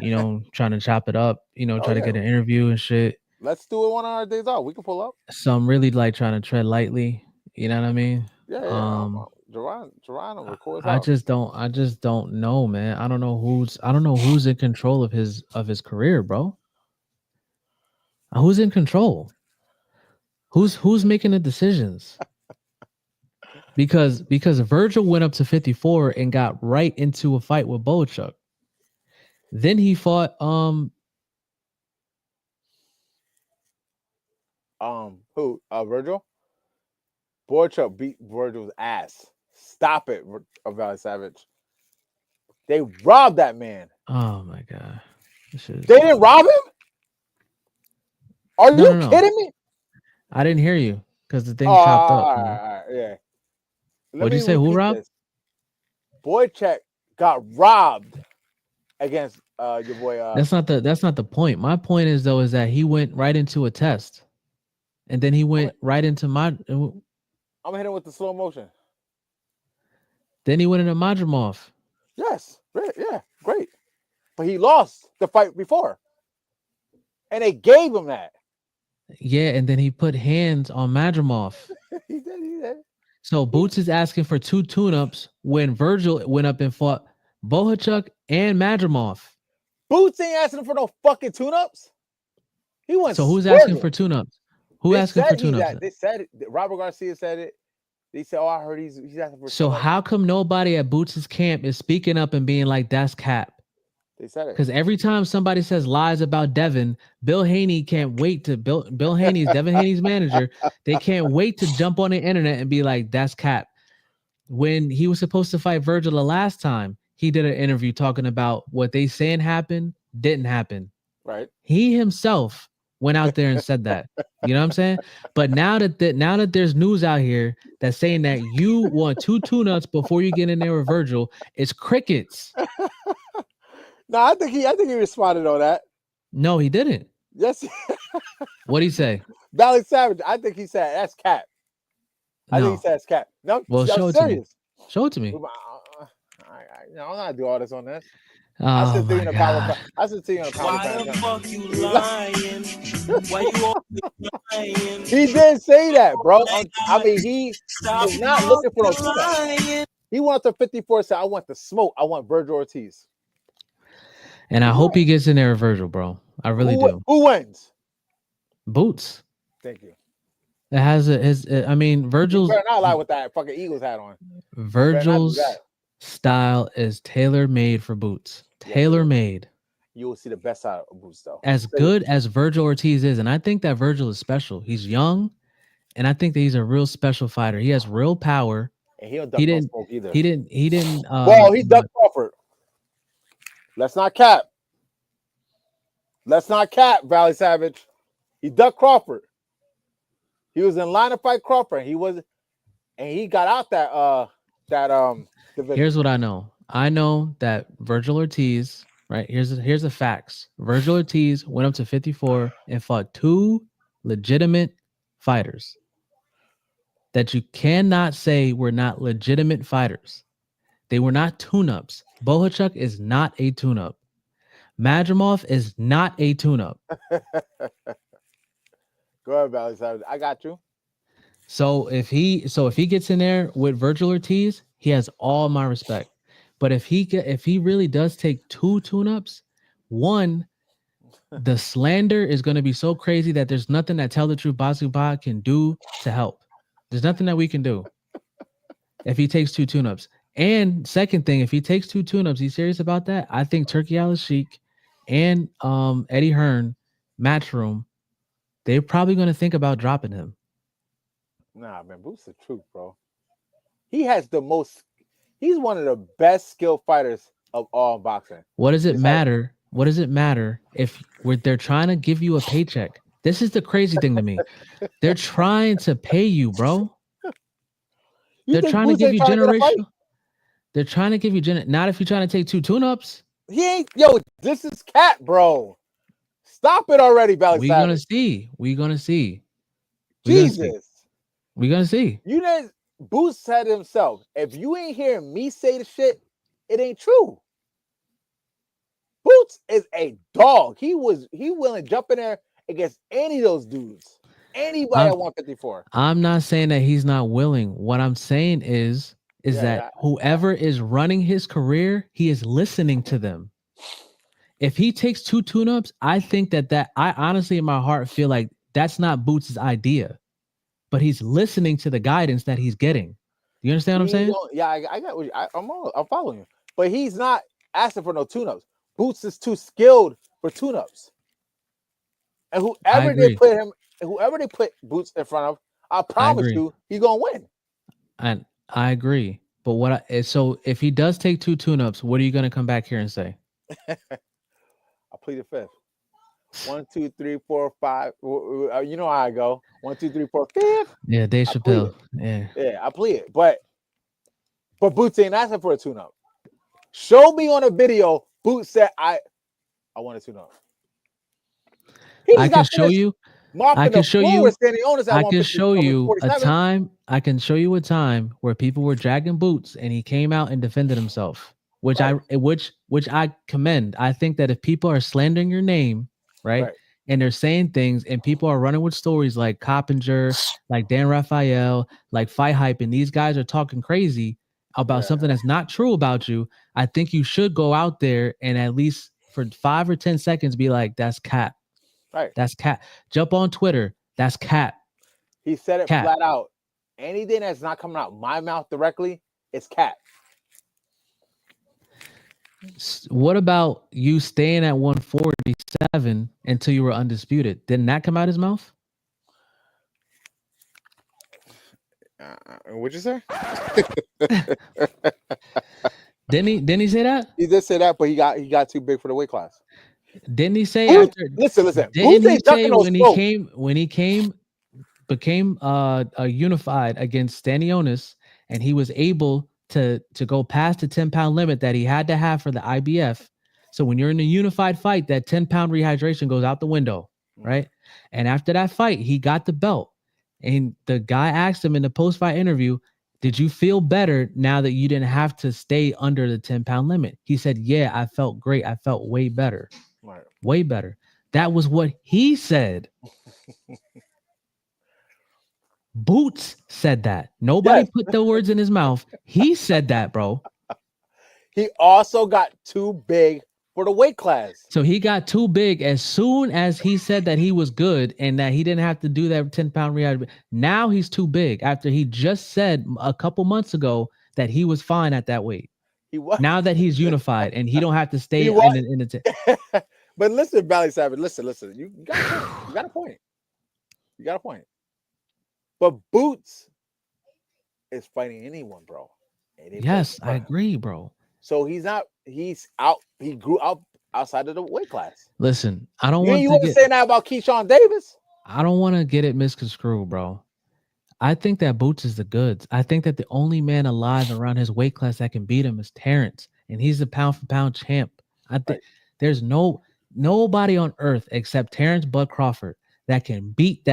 trying to chop it up, try to get an interview and shit. Let's do it one of our days off. We can pull up. So I'm really like trying to tread lightly. You know what I mean? Yeah. Geron records. I just don't know, man. I don't know who's in control of his career, bro. Who's in control? Who's making the decisions? Because Virgil went up to 54 and got right into a fight with Boachuk. Then he fought who? Virgil? Boachuk beat Virgil's ass. Stop it, Valley Savage. They robbed that man. Oh my god. They didn't rob him? Are you kidding me? I didn't hear you because the Oh, thing chopped up. all Man. right, yeah. Let What'd you me say? Who, repeat Rob? this. Boychuk got robbed against your boy. That's not the point. My point is though is that he went right into a test, and then he I'm, went right into I'm gonna hit him with the slow motion. then he went into Madrimov. Yes, yeah, great. But he lost the fight before, and they gave him that. Yeah, and then he put hands on Madrimov. He did. He did. So Boots is asking for 2 tune-ups when Virgil went up and fought Bohachuk and Madrimov. Boots ain't asking for no fucking tune-ups. He went So who's asking for Virgil. tune-ups? Who They asking for said he's tune-ups? at. They said it. Robert Garcia said it. They said, "Oh, I heard he's asking for So tune-ups." how come nobody at Boots' camp is speaking up and being like, that's cap? They said it. Because every time somebody says lies about Devin, Bill Haney can't wait to Bill Haney's Devin Haney's manager. They can't wait to jump on the internet and be like, that's cap. When he was supposed to fight Virgil the last time, he did an interview talking about what they saying happened didn't happen. Right. He himself went out there and said that. You know what I'm saying? But now that there's news out here that's saying that you want 2 tune-ups before you get in there with Virgil, it's crickets. No, I think he responded on that. No, he didn't. Yes, What'd he say? Valley Savage. I think he said that's cap. I think No. he said that's cap. No, Well, I'm show it to me. serious. Show it to me. No, I'm not do all this on this. I Oh sit to you my in a power. god. I sit to you in a power. Why the fuck you lying? Why you always lying? He did say that, bro. I mean, he Stop is not looking for no fucking tune-up. lying. He wants the 54. Said, I want the smoke. I want Virgil Ortiz. And I He's hope right. he gets in there with Virgil, bro. I really do. Who wins? Boots. Thank you. It has I mean, You Virgil's better not lie with that fucking Eagles hat on. You better not do Virgil's that. style is tailor made for Boots. Yes, it Tailor is. made. You will see the best out of Boots, though. As good as Virgil Ortiz is, and I think that Virgil is special. He's young, and I think that he's a real special fighter. He has real power. And he don't duck He no didn't. smoke either. He didn't. He didn't. Well, he ducked Crawford. Let's not cap. Let's not cap, Valley Savage. He ducked Crawford. He was in line to fight Crawford. He got out that division. Here's what I know. I know that Virgil Ortiz. Right. Here's the facts. Virgil Ortiz went up to 54 and fought 2 legitimate fighters that you cannot say were not legitimate fighters. They were not tune-ups. Bohachuk is not a tune-up. Madrimov is not a tune-up. Go ahead, Valley Savage. I got you. So if he gets in there with Virgil Ortiz, he has all my respect. But if he really does take 2 tune-ups, one, the slander is going to be so crazy that there's nothing that Tell the Truth Basketball can do to help. There's nothing that we can do if he takes 2 tune-ups. And second thing, if he takes 2 tune-ups, he's serious about that. I think Turkey Al-Sheikh and Eddie Hearn, Matchroom, they're probably going to think about dropping him. Nah, man, Boots the truth, bro. He's one of the best skilled fighters of all in boxing. What does it matter? What does it matter if they're trying to give you a paycheck? This is the crazy thing to me. They're trying to pay you, bro. They're trying to give you generational. They're trying to give you not if you're trying to take 2 tune-ups. He ain't. Yo, this is cat, bro. Stop it already, Valley We're Savage. gonna see. We're gonna see. Jesus. We're gonna see. You know, Boots said himself, if you ain't hearing me say the shit, it ain't true. Boots is a dog. He willing to jump in there against any of those dudes. Anybody at 154. I'm not saying that he's not willing. What I'm saying is that whoever is running his career, he is listening to them. If he takes 2 tune-ups, I think that I honestly in my heart feel like that's not Boots' idea. But he's listening to the guidance that he's getting. You understand what I'm saying? Yeah, I got what I'm following you. But he's not asking for no tune-ups. Boots is too skilled for tune-ups. And whoever they put Boots in front of, I promise you, he's gonna win. And I agree. But so if he does take 2 tune-ups, what are you gonna come back here and say? I plead the fifth. 1, 2, 3, 4, 5. You know how I go. 1, 2, 3, 4, 5th. Yeah, Dave I plead Chappelle. it. Yeah. Yeah, I plead it. But Boots ain't asking for a tune-up. Show me on a video. Boots said I want a tune-up. He I just can got show finished you. I mopping can the show floor you. with standing owners at I can 150, show you a 47. time. I can show you a time where people were dragging Boots and he came out and defended himself, which Right. I commend. I think that if people are slandering your name, right, Right. and they're saying things, and people are running with stories like Coppinger, like Dan Raphael, like Fight Hype, and these guys are talking crazy about Yeah. something that's not true about you, I think you should go out there and at least for 5 or 10 seconds be like, "That's cat. Right. That's cat." Jump on Twitter. That's cat. He said it Cat. flat out. Anything that's not coming out my mouth directly, it's cat. What about you staying at 147 until you were undisputed? Didn't that come out his mouth? What'd you say? Didn't he say that? He did say that, but he got too big for the weight class. Didn't he say Boots, after? listen. Didn't Boots he ain't say ducking no smoke. when he became unified against Stanionis and he was able to go past the 10-pound limit that he had to have for the IBF. So when you're in a unified fight, that 10-pound rehydration goes out the window, right? And after that fight, he got the belt. And the guy asked him in the post-fight interview, "Did you feel better now that you didn't have to stay under the 10-pound limit?" He said, "Yeah, I felt great. I felt way better." Right. Way better. That was what he said. Boots said that. Nobody Yes. put the words in his mouth. He said that, bro. He also got too big for the weight class. So he got too big as soon as he said that he was good and that he didn't have to do that 10-pound rehab. Now he's too big after he just said a couple months ago that he was fine at that weight. He was. Now that he's unified and he don't have to stay He in was. the But listen, Valley Savage, listen. You got a point. You got a point. But Boots is fighting anyone, bro. Anybody Yes, can I fight him. agree, bro. So he's out. He grew up outside of the weight class. Listen, I don't You want to want to get say that about Keyshawn Davis? I don't want to get it misconstrued, bro. I think that Boots is the goods. I think that the only man alive around his weight class that can beat him is Terrence, and he's the pound for pound champ. I think Right. there's nobody on earth except Terrence Bud Crawford that can beat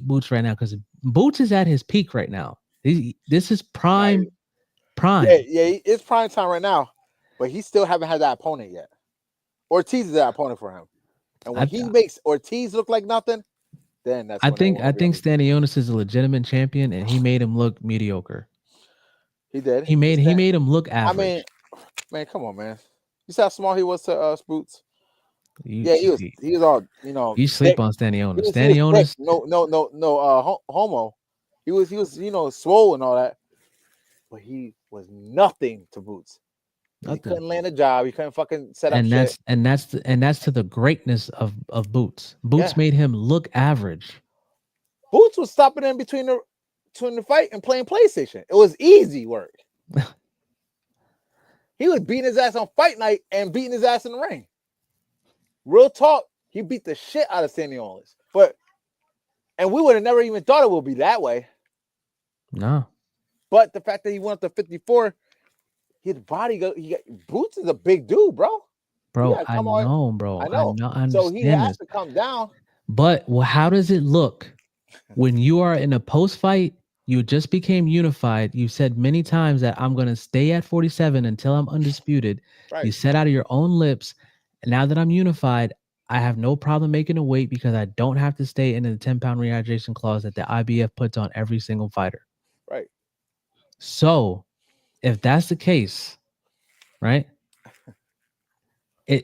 Boots right now because Boots is at his peak right now. This is prime. Yeah, it's prime time right now, but he still haven't had that opponent yet. Ortiz is that opponent for him, and when he makes Ortiz look like nothing, then that's I when think Stanionis is a legitimate champion, and he made him look mediocre. he did. He made him look average. I mean, man, come on, man. You see how small he was to Boots? He was all You sleep thick. on Stanionis. He was Stanionis. No, homo. He was swole and all that, but he was nothing to Boots. He couldn't land a job. He couldn't fucking set up shit. And that's to the greatness of Boots. Boots made him look average. Boots was stopping in between the fight and playing PlayStation. It was easy work. He was beating his ass on fight night and beating his ass in the ring. Real talk, he beat the shit out of Stanionis. And we would have never even thought it would be that way. No. But the fact that he went up to 54, his body Boots is a big dude, bro. Bro, I know, bro. I know. So he has to come down. But how does it look when you are in a post fight? You just became unified. You said many times that I'm going to stay at 47 until I'm undisputed. Right. You said out of your own lips, now that I'm unified, I have no problem making a weight because I don't have to stay in the 10-pound rehydration clause that the IBF puts on every single fighter. Right. So if that's the case, right?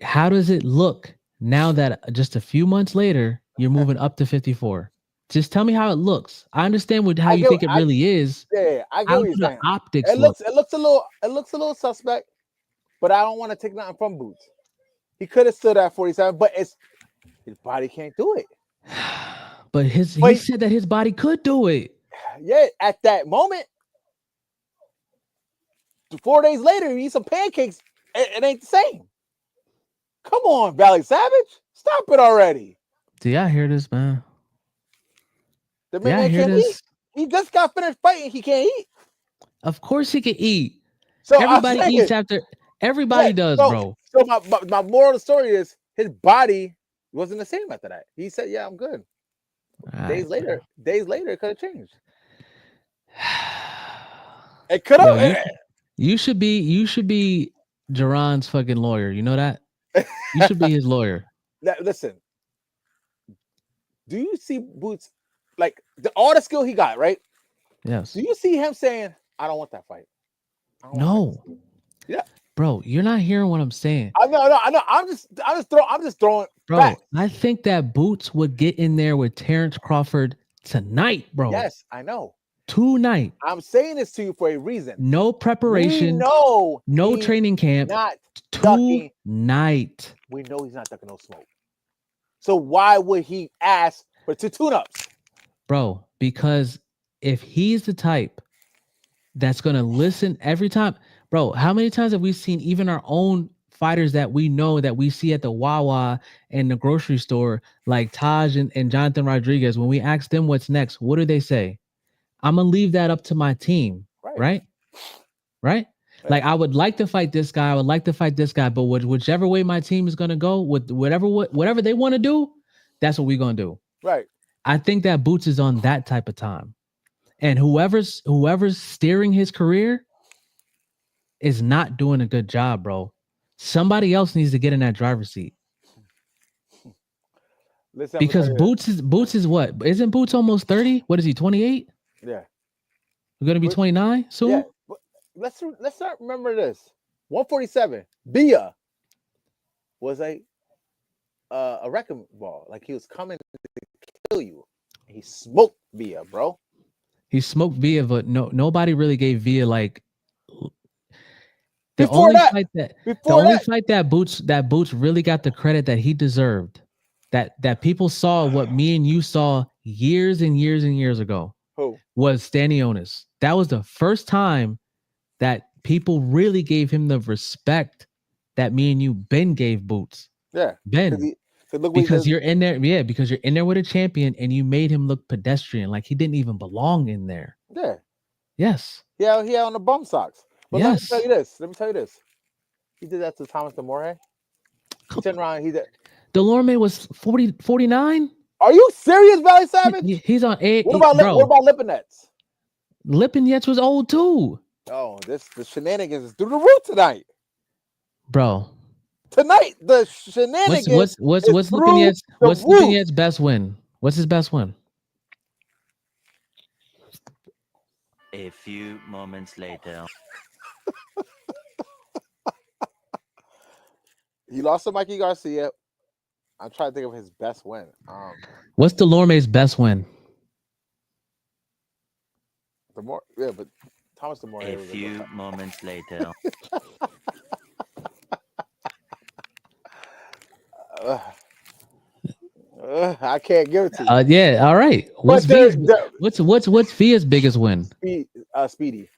How does it look now that just a few months later, you're moving up to 54? Just tell me how it looks. I understand how you think it really is. Yeah, I get how what you're do saying. The optics it looks a little suspect, but I don't want to take nothing from Boots. He could have stood at 47, but his body can't do it. But he said that his body could do it. Yeah, at that moment. 4 days later, you eat some pancakes. It ain't the same. Come on, Valley Savage. Stop it already. Do y'all hear this, man? The Do y'all man hear can't this? eat. He just got finished fighting. He can't eat. Of course he can eat. So Everybody I'm eats saying, after. Everybody does, so, bro. So my moral of the story is his body wasn't the same after that. He said, "Yeah, I'm good." Days later, it could have changed. It could Yo, have. you should be Jerron's fucking lawyer. You know that? You should be his lawyer. Listen, do you see Boots like all the skill he got? Right? Yes. Do you see him saying, "I don't want that fight"? I don't want No. that. Yeah, Bro, you're not hearing what I'm saying. I know. I'm just throwing. Bro, facts. I think that Boots would get in there with Terrence Crawford tonight, bro. Yes, I know. Tonight. I'm saying this to you for a reason. No preparation. We know no he's training camp. not ducking. Tonight. We know he's not ducking no smoke. So why would he ask for 2 tune-ups? Bro, because if he's the type that's going to listen every time, bro, how many times have we seen even our own fighters that we know that we see at the Wawa and the grocery store, like Taj and Jonathan Rodriguez, when we ask them what's next, what do they say? I'm going to leave that up to my team, right? Like, I would like to fight this guy. I would like to fight this guy, but whichever way my team is going to go with whatever they want to do, that's what we're going to do. Right. I think that Boots is on that type of time. And whoever's steering his career is not doing a good job, bro. Somebody else needs to get in that driver's seat. Listen, because Boots is what? Isn't Boots almost 30? What is he, 28? Yeah. We're gonna be 29 soon? Yeah. But let's not remember this. 147. Bia was a wrecking ball. Like he was coming to kill you. He smoked Bia, bro. He smoked Villa, but nobody really gave Villa like the Before only fight that Boots really got the credit that he deserved. That people saw what me and you saw years and years and years ago. Who? Was Stanionis. That was the first time that people really gave him the respect that me and you Ben gave Boots. Yeah. Ben. Because you're in there, because you're in there with a champion and you made him look pedestrian, like he didn't even belong in there. Yeah. Yes. Yeah, he had on the bum socks. But yes. Let me tell you this. He did that to Thomas DeMore. He turned around. Delorme was 49. Are you serious, Valley Savage? He's on 8. What about Lipinets? Lipinets was old too. Oh, the shenanigans is through the roof tonight, bro. Tonight the shenanigans. What's Lipinets' best win? What's his best win? A few moments later. He lost to Mikey Garcia. I'm trying to think of his best win. What's Delorme's best win? But Thomas DeMore. A few moments later. I can't give it to you. Yeah, all right. What's Via's biggest win? Speedy.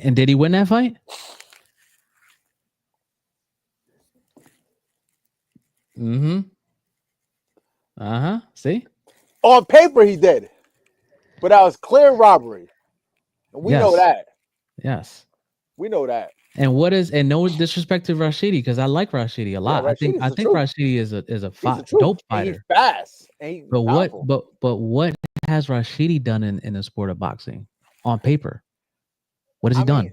And did he win that fight? Mm-hmm. Uh-huh. See? On paper he did. But that was clear robbery. And we know that. Yes. We know that. And no disrespect to Rashidi, because I like Rashidi a lot. I think Rashidi is a dope fighter. And he's fast. But what has Rashidi done in the sport of boxing on paper? What has he done?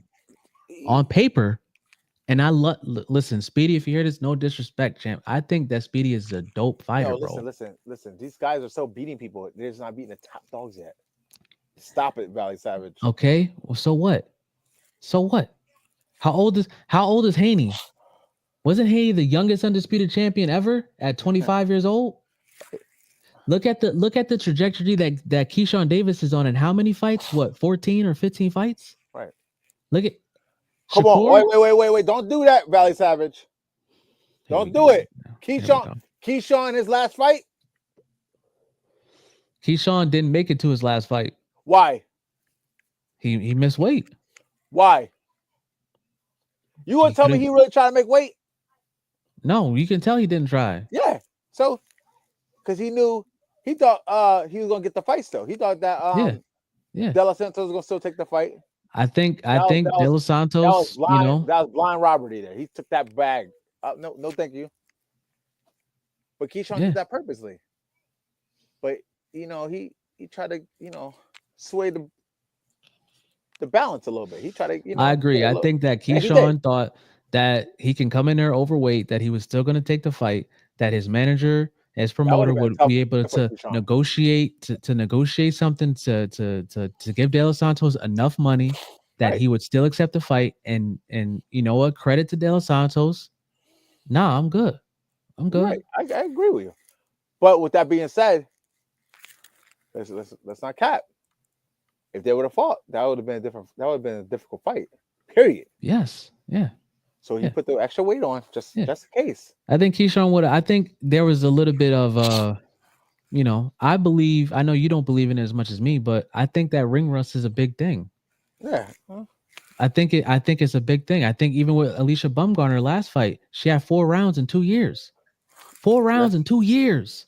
On paper. And listen, Speedy, if you hear this, no disrespect, champ. I think that Speedy is a dope fighter, bro. Listen. These guys are still beating people. They're just not beating the top dogs yet. Stop it, Valley Savage. Okay. Well, so what? How old is Haney? Wasn't Haney the youngest undisputed champion ever at 25 years old? Look at the trajectory that Keyshawn Davis is on, and how many fights? What, 14 or 15 fights? Right. Look at Come on, wait. Don't do that, Valley Savage. Don't do it. Keyshawn, his last fight? Keyshawn didn't make it to his last fight. Why? He missed weight. Why? You want to tell me he really trying to make weight? No, you can tell he didn't try. Yeah. So, because he thought he was gonna get the fight still. He thought that Yeah. De La Santos was gonna still take the fight. I think De Los Santos, That was blind robbery there. He took that bag. No, thank you. But Keyshawn Yeah. did that purposely. But he tried to sway the balance a little bit. He tried to I agree. play a I little. think that And he did. Keyshawn thought that he can come in there overweight, that he was still going to take the fight, that his manager, his That would promoter have been a would tough be able fight for to Keyshawn. negotiate to negotiate something to give De Los Santos enough money that Right. he would still accept the fight. And you know what? Credit to De Los Santos. Nah, I'm good. I'm good. Right. I agree with you. But with that being said, let's not cap. If they would have fought, that would have been a difficult fight. Period. Yes. Yeah. So he Yeah. put the extra weight on just in case. I think Keyshawn would. I think there was a little bit of I know you don't believe in it as much as me, but I think that ring rust is a big thing. Yeah. I think it's a big thing. I think even with Alicia Bumgarner last fight, she had 4 rounds in 2 years. 4 rounds in 2 years.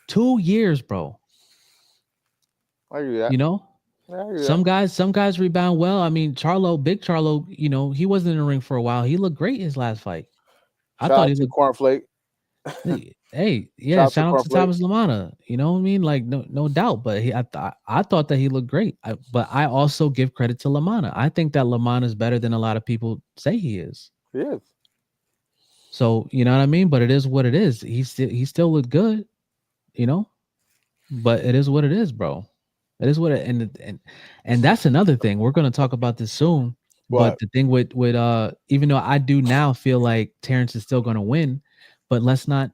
2 years, bro. I agree with that. You know? Yeah, I agree with Some that. guys rebound well. I mean, Big Charlo, he wasn't in the ring for a while. He looked great his last fight. I Shout thought out he to looked Cornflake. Hey, yeah, Shout shout out out to to Cornflake. Thomas Lamana. You know what I mean? Like, no doubt. But I thought that he looked great. But I also give credit to Lamana. I think that Lamana is better than a lot of people say he is. He is. So you know what I mean? But it is what it is. He still looked good, But it is what it is, bro. It is what and that's another thing. We're gonna talk about this soon. But What? the thing with even though I do now feel like Terrence is still gonna win, but let's not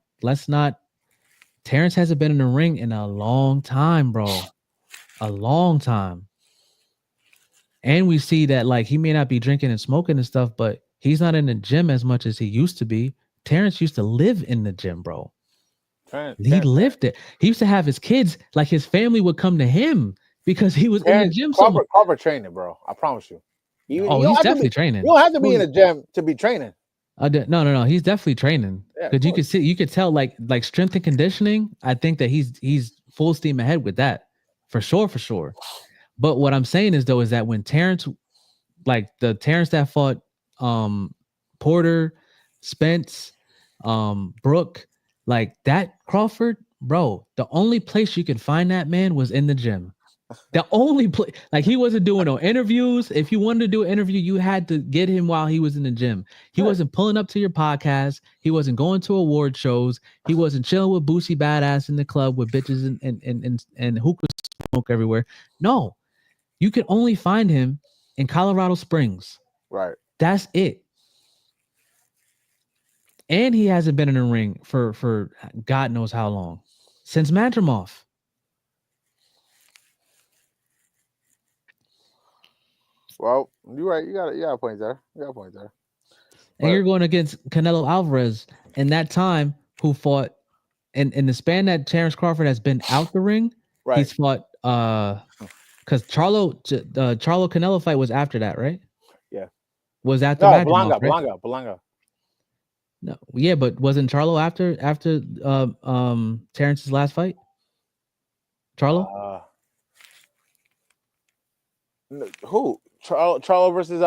Terrence hasn't been in the ring in a long time, bro. A long time. And we see that like he may not be drinking and smoking and stuff, but he's not in the gym as much as he used to be. Terrence used to live in the gym, bro. He lived it. He used to have his kids, like his family would come to him because he was in the gym so much. Carver training, bro. I promise you. You Oh, don't he's have to definitely be, training. You don't have to be in the gym to be training. No. He's definitely training. Yeah, Because you could tell like strength and conditioning. I think that he's full steam ahead with that. For sure. But what I'm saying is that when Terrence, like the Terrence that fought Porter, Spence, Brooke, like that Crawford, bro, the only place you could find that man was in the gym. The only place, like he wasn't doing no interviews. If you wanted to do an interview, you had to get him while he was in the gym. He wasn't pulling up to your podcast. He wasn't going to award shows. He wasn't chilling with Boosie Badass in the club with bitches and hookah smoke everywhere. No, you could only find him in Colorado Springs. Right. That's it. And he hasn't been in a ring for God knows how long. Since Madrimov. Well, you're right. You got a point there. And you're going against Canelo Alvarez in that time, who fought in the span that Terrence Crawford has been out the ring. Right. He's fought because Charlo Canelo fight was after that, right? Yeah. Was after Madrimov, right? Belanga. No, yeah, but wasn't Charlo after Terrence's last fight? Charlo? Who? Charlo versus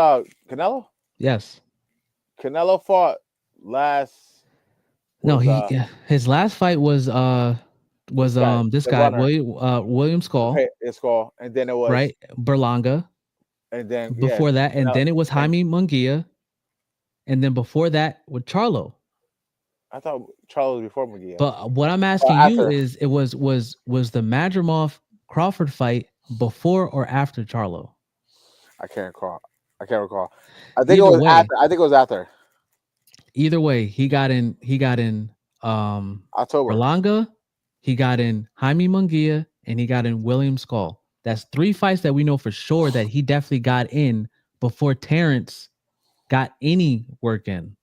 Canelo? Yes. Canelo fought last. No, his last fight was this guy William Skull. Skull, and then it was right Berlanga, and then before that, and then it was Jaime Munguia, and then before that with Charlo. I thought Charlo was before Munguia. But what I'm asking you is, it was the Madrimov Crawford fight before or after Charlo? I can't recall. I think it was after. I think it was after. Either way, he got in October. Berlanga, he got in Jaime Munguia, and he got in William Skull. That's 3 fights that we know for sure that he definitely got in before Terrence got any work in.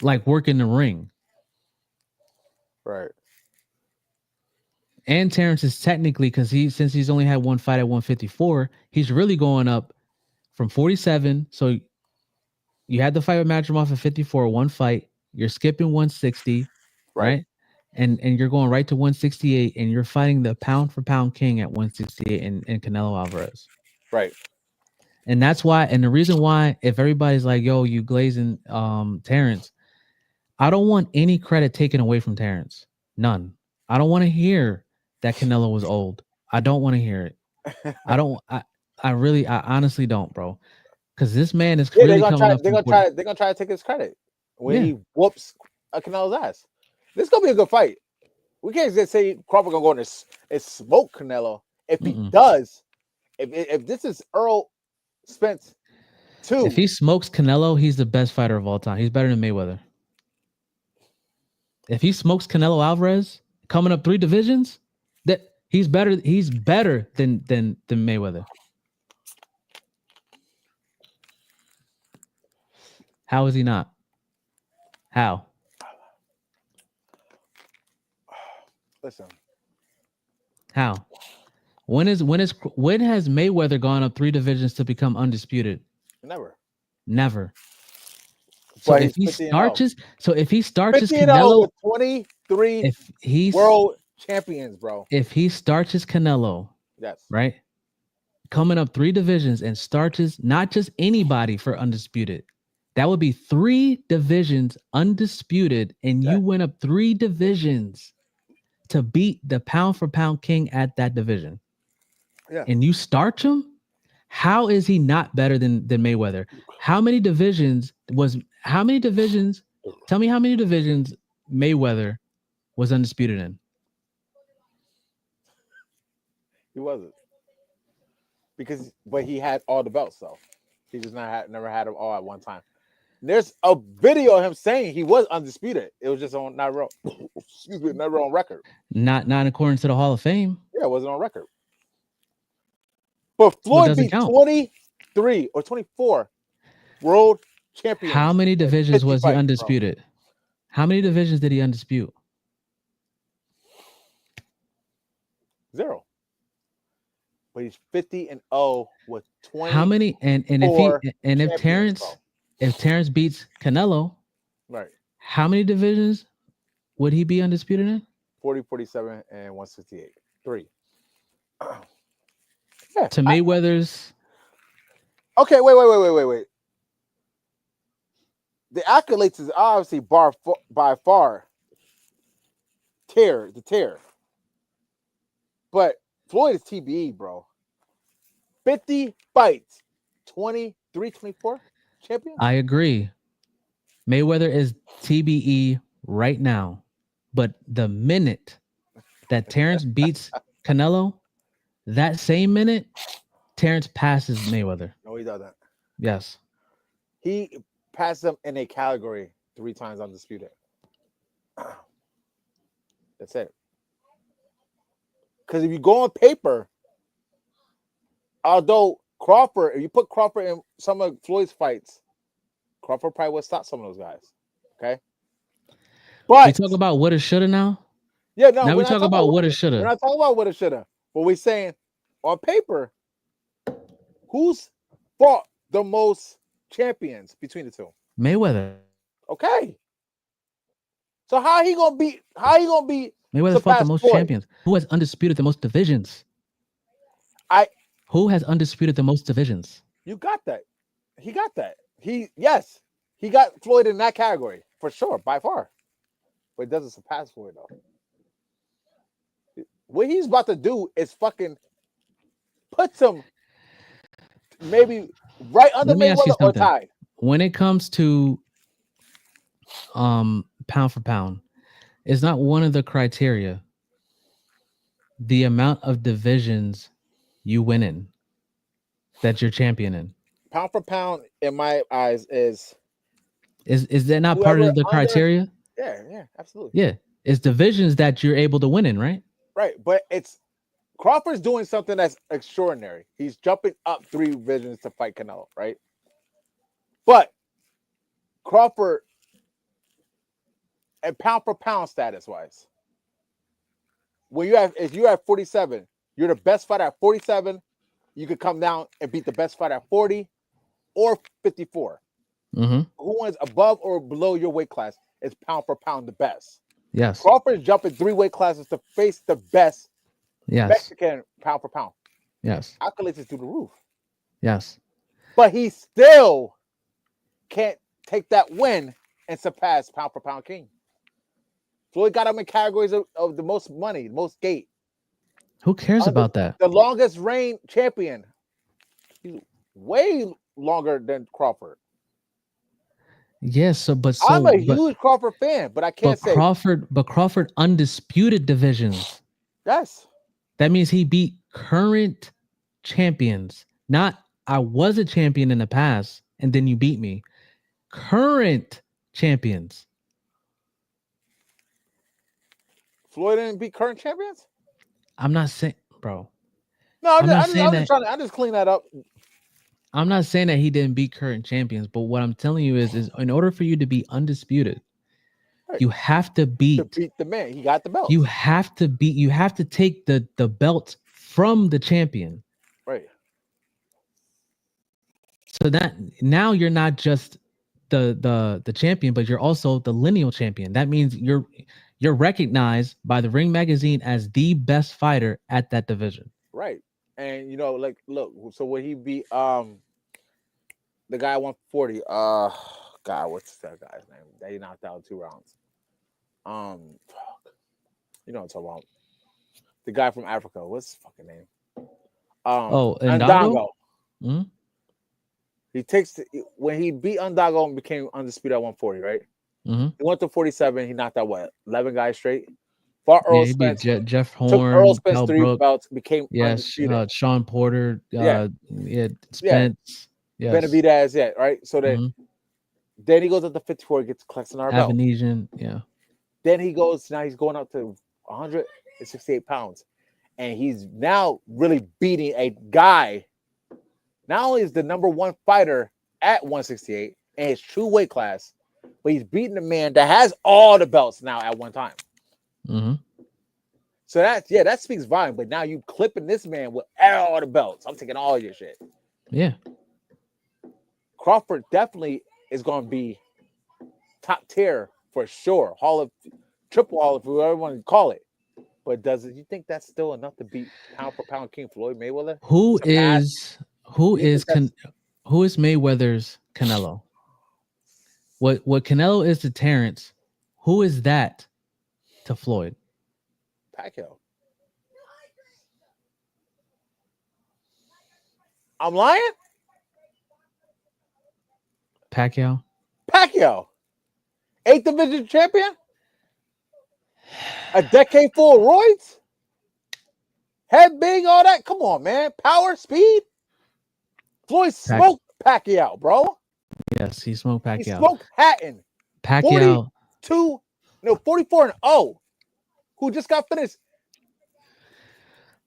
Like work in the ring. Right. And Terrence is technically, because since he's only had one fight at 154, he's really going up from 47. So You had the fight with Madrimov at 54, one fight. You're skipping 160, right? And you're going right to 168, and you're fighting the pound for pound king at 168 in Canelo Alvarez. Right. And that's why, and the reason why, if everybody's like, yo, you glazing Terrence, I don't want any credit taken away from Terrence. None. I don't want to hear that Canelo was old. I don't want to hear it. I don't. I honestly don't, bro. Because this man is Yeah, really coming up. they're gonna try to take his credit when he whoops Canelo's ass. This is gonna be a good fight. We can't just say Crawford gonna go in and smoke Canelo. If he does, if this is Earl Spence 2, if he smokes Canelo, he's the best fighter of all time. He's better than Mayweather. If he smokes Canelo Alvarez, coming up 3 divisions, that he's better. He's better than Mayweather. How is he not? How? listen, How? When has Mayweather gone up 3 divisions to become undisputed? never. So But if he he's 50-0. starches, with Canelo, 23 if he's world champions, bro. if he starches Canelo, Yes. right, coming up 3 divisions and starches not just anybody for undisputed, that would be 3 divisions undisputed, and you went up 3 divisions to beat the pound for pound king at that division. Yeah. And you starch him. How is he not better than Mayweather? How many divisions? Tell me how many divisions Mayweather was undisputed in. He wasn't. But he had all the belts, though. He just never had them all at one time. There's a video of him saying he was undisputed. It was just never on record. Not according to the Hall of Fame. Yeah, it wasn't on record. But Floyd doesn't beat count. 23 or 24 world champions. How many divisions was he fights, undisputed? How many divisions did he undispute? 0. But he's 50-0 with 20. How many? And if Terrence beats Canelo, right? How many divisions would he be undisputed in? 40, 47, and 168. 3. To Mayweather's. Okay, wait. The accolades is obviously by far the tear. But Floyd is TBE, bro. 50 fights, 23, 24 champion. I agree. Mayweather is TBE right now. But the minute that Terrence beats Canelo, that same minute, Terrence passes Mayweather. No, he doesn't. Yes. He passed him in a category 3 times undisputed. That's it. Because if you go on paper, although Crawford, if you put Crawford in some of Floyd's fights, Crawford probably would stop some of those guys. Okay. But we talk about what it shoulda now. Yeah, no. Now we talk about what it shoulda. We're not talking about what it shoulda. But we're saying on paper, who's fought the most champions between the two? Mayweather. Okay. So how he gonna beat? Mayweather fought the most champions. Who has undisputed the most divisions? Who has undisputed the most divisions? You got that. He got that. He got Floyd in that category for sure, by far. But it doesn't surpass Floyd though. What he's about to do is fucking put him maybe right under Mayweather or tied. When it comes to pound for pound, it's not one of the criteria the amount of divisions you win in that you're champion in. Pound for pound, in my eyes, is that not part of the criteria? Yeah, absolutely. Yeah, it's divisions that you're able to win in, right? Right, but it's Crawford's doing something that's extraordinary. He's jumping up 3 divisions to fight Canelo, right? But Crawford, and pound for pound status wise, if you have 47, you're the best fighter at 47. You could come down and beat the best fighter at 40 or 54. Mm-hmm. Who wins above or below your weight class is pound for pound the best. Yes. Crawford's jumping 3 weight classes to face the best Yes. Mexican pound for pound. Yes. Accolades is through the roof. Yes. But he still can't take that win and surpass pound for pound king. Floyd got him in categories of the most money, most gate. Who cares about that? The longest reign champion. He's way longer than Crawford. Yes. So, I'm a huge Crawford fan, but I can't say Crawford undisputed divisions. yes. That means he beat current champions. Not I was a champion in the past and then you beat me. Current champions. Floyd didn't beat current champions? I'm not saying, bro. No, I'm not saying that. I just clean that up. I'm not saying that he didn't beat current champions, but what I'm telling you is in order for you to be undisputed, Right. you have to To beat beat the man. He got the belt. you have to take the belt from the champion. Right. So that now you're not just the champion, but you're also the lineal champion. That means you're recognized by the Ring Magazine as the best fighter at that division. Right. And you know, like, look, so when he beat the guy 140, God, what's that guy's name? That he knocked out in 2 rounds. Fuck. You know what I'm talking about. The guy from Africa. What's his fucking name? Ndango? Mm-hmm. He takes when he beat Undago and became undisputed at 140, right? Mm-hmm. He went to 47. He knocked out what 11 guys straight. Fought Earl He beat Spence. Jeff Took Horn, Earl Spence Kell 3 Brook, belts. Became yes, undisputed. Sean Porter, Spence, yes, Benavidez, yeah, right. So Mhm. then he goes up to 54, gets collects another belt. Avenesian, yeah. Then now he's going up to 168 pounds, and he's now really beating a guy. Not only is the number 1 fighter at 168 in his true weight class, but he's beating a man that has all the belts now at one time. Mm-hmm. So that speaks volume. But now you clipping this man with all the belts. I'm taking all your shit. Yeah. Crawford definitely is going to be top tier for sure. Triple Hall, if we ever want to call it. But you think that's still enough to beat pound for pound King Floyd Mayweather? Who is Mayweather's Canelo? What Canelo is to Terrence, who is that to Floyd? Pacquiao. I'm lying? Pacquiao? 8th division champion? A decade full of roids? Head big, all that? Come on, man. Power, speed? Floyd smoked Pacquiao, bro. Yes, he smoked Pacquiao. He smoked Hatton. Pacquiao. 44-0. Who just got finished.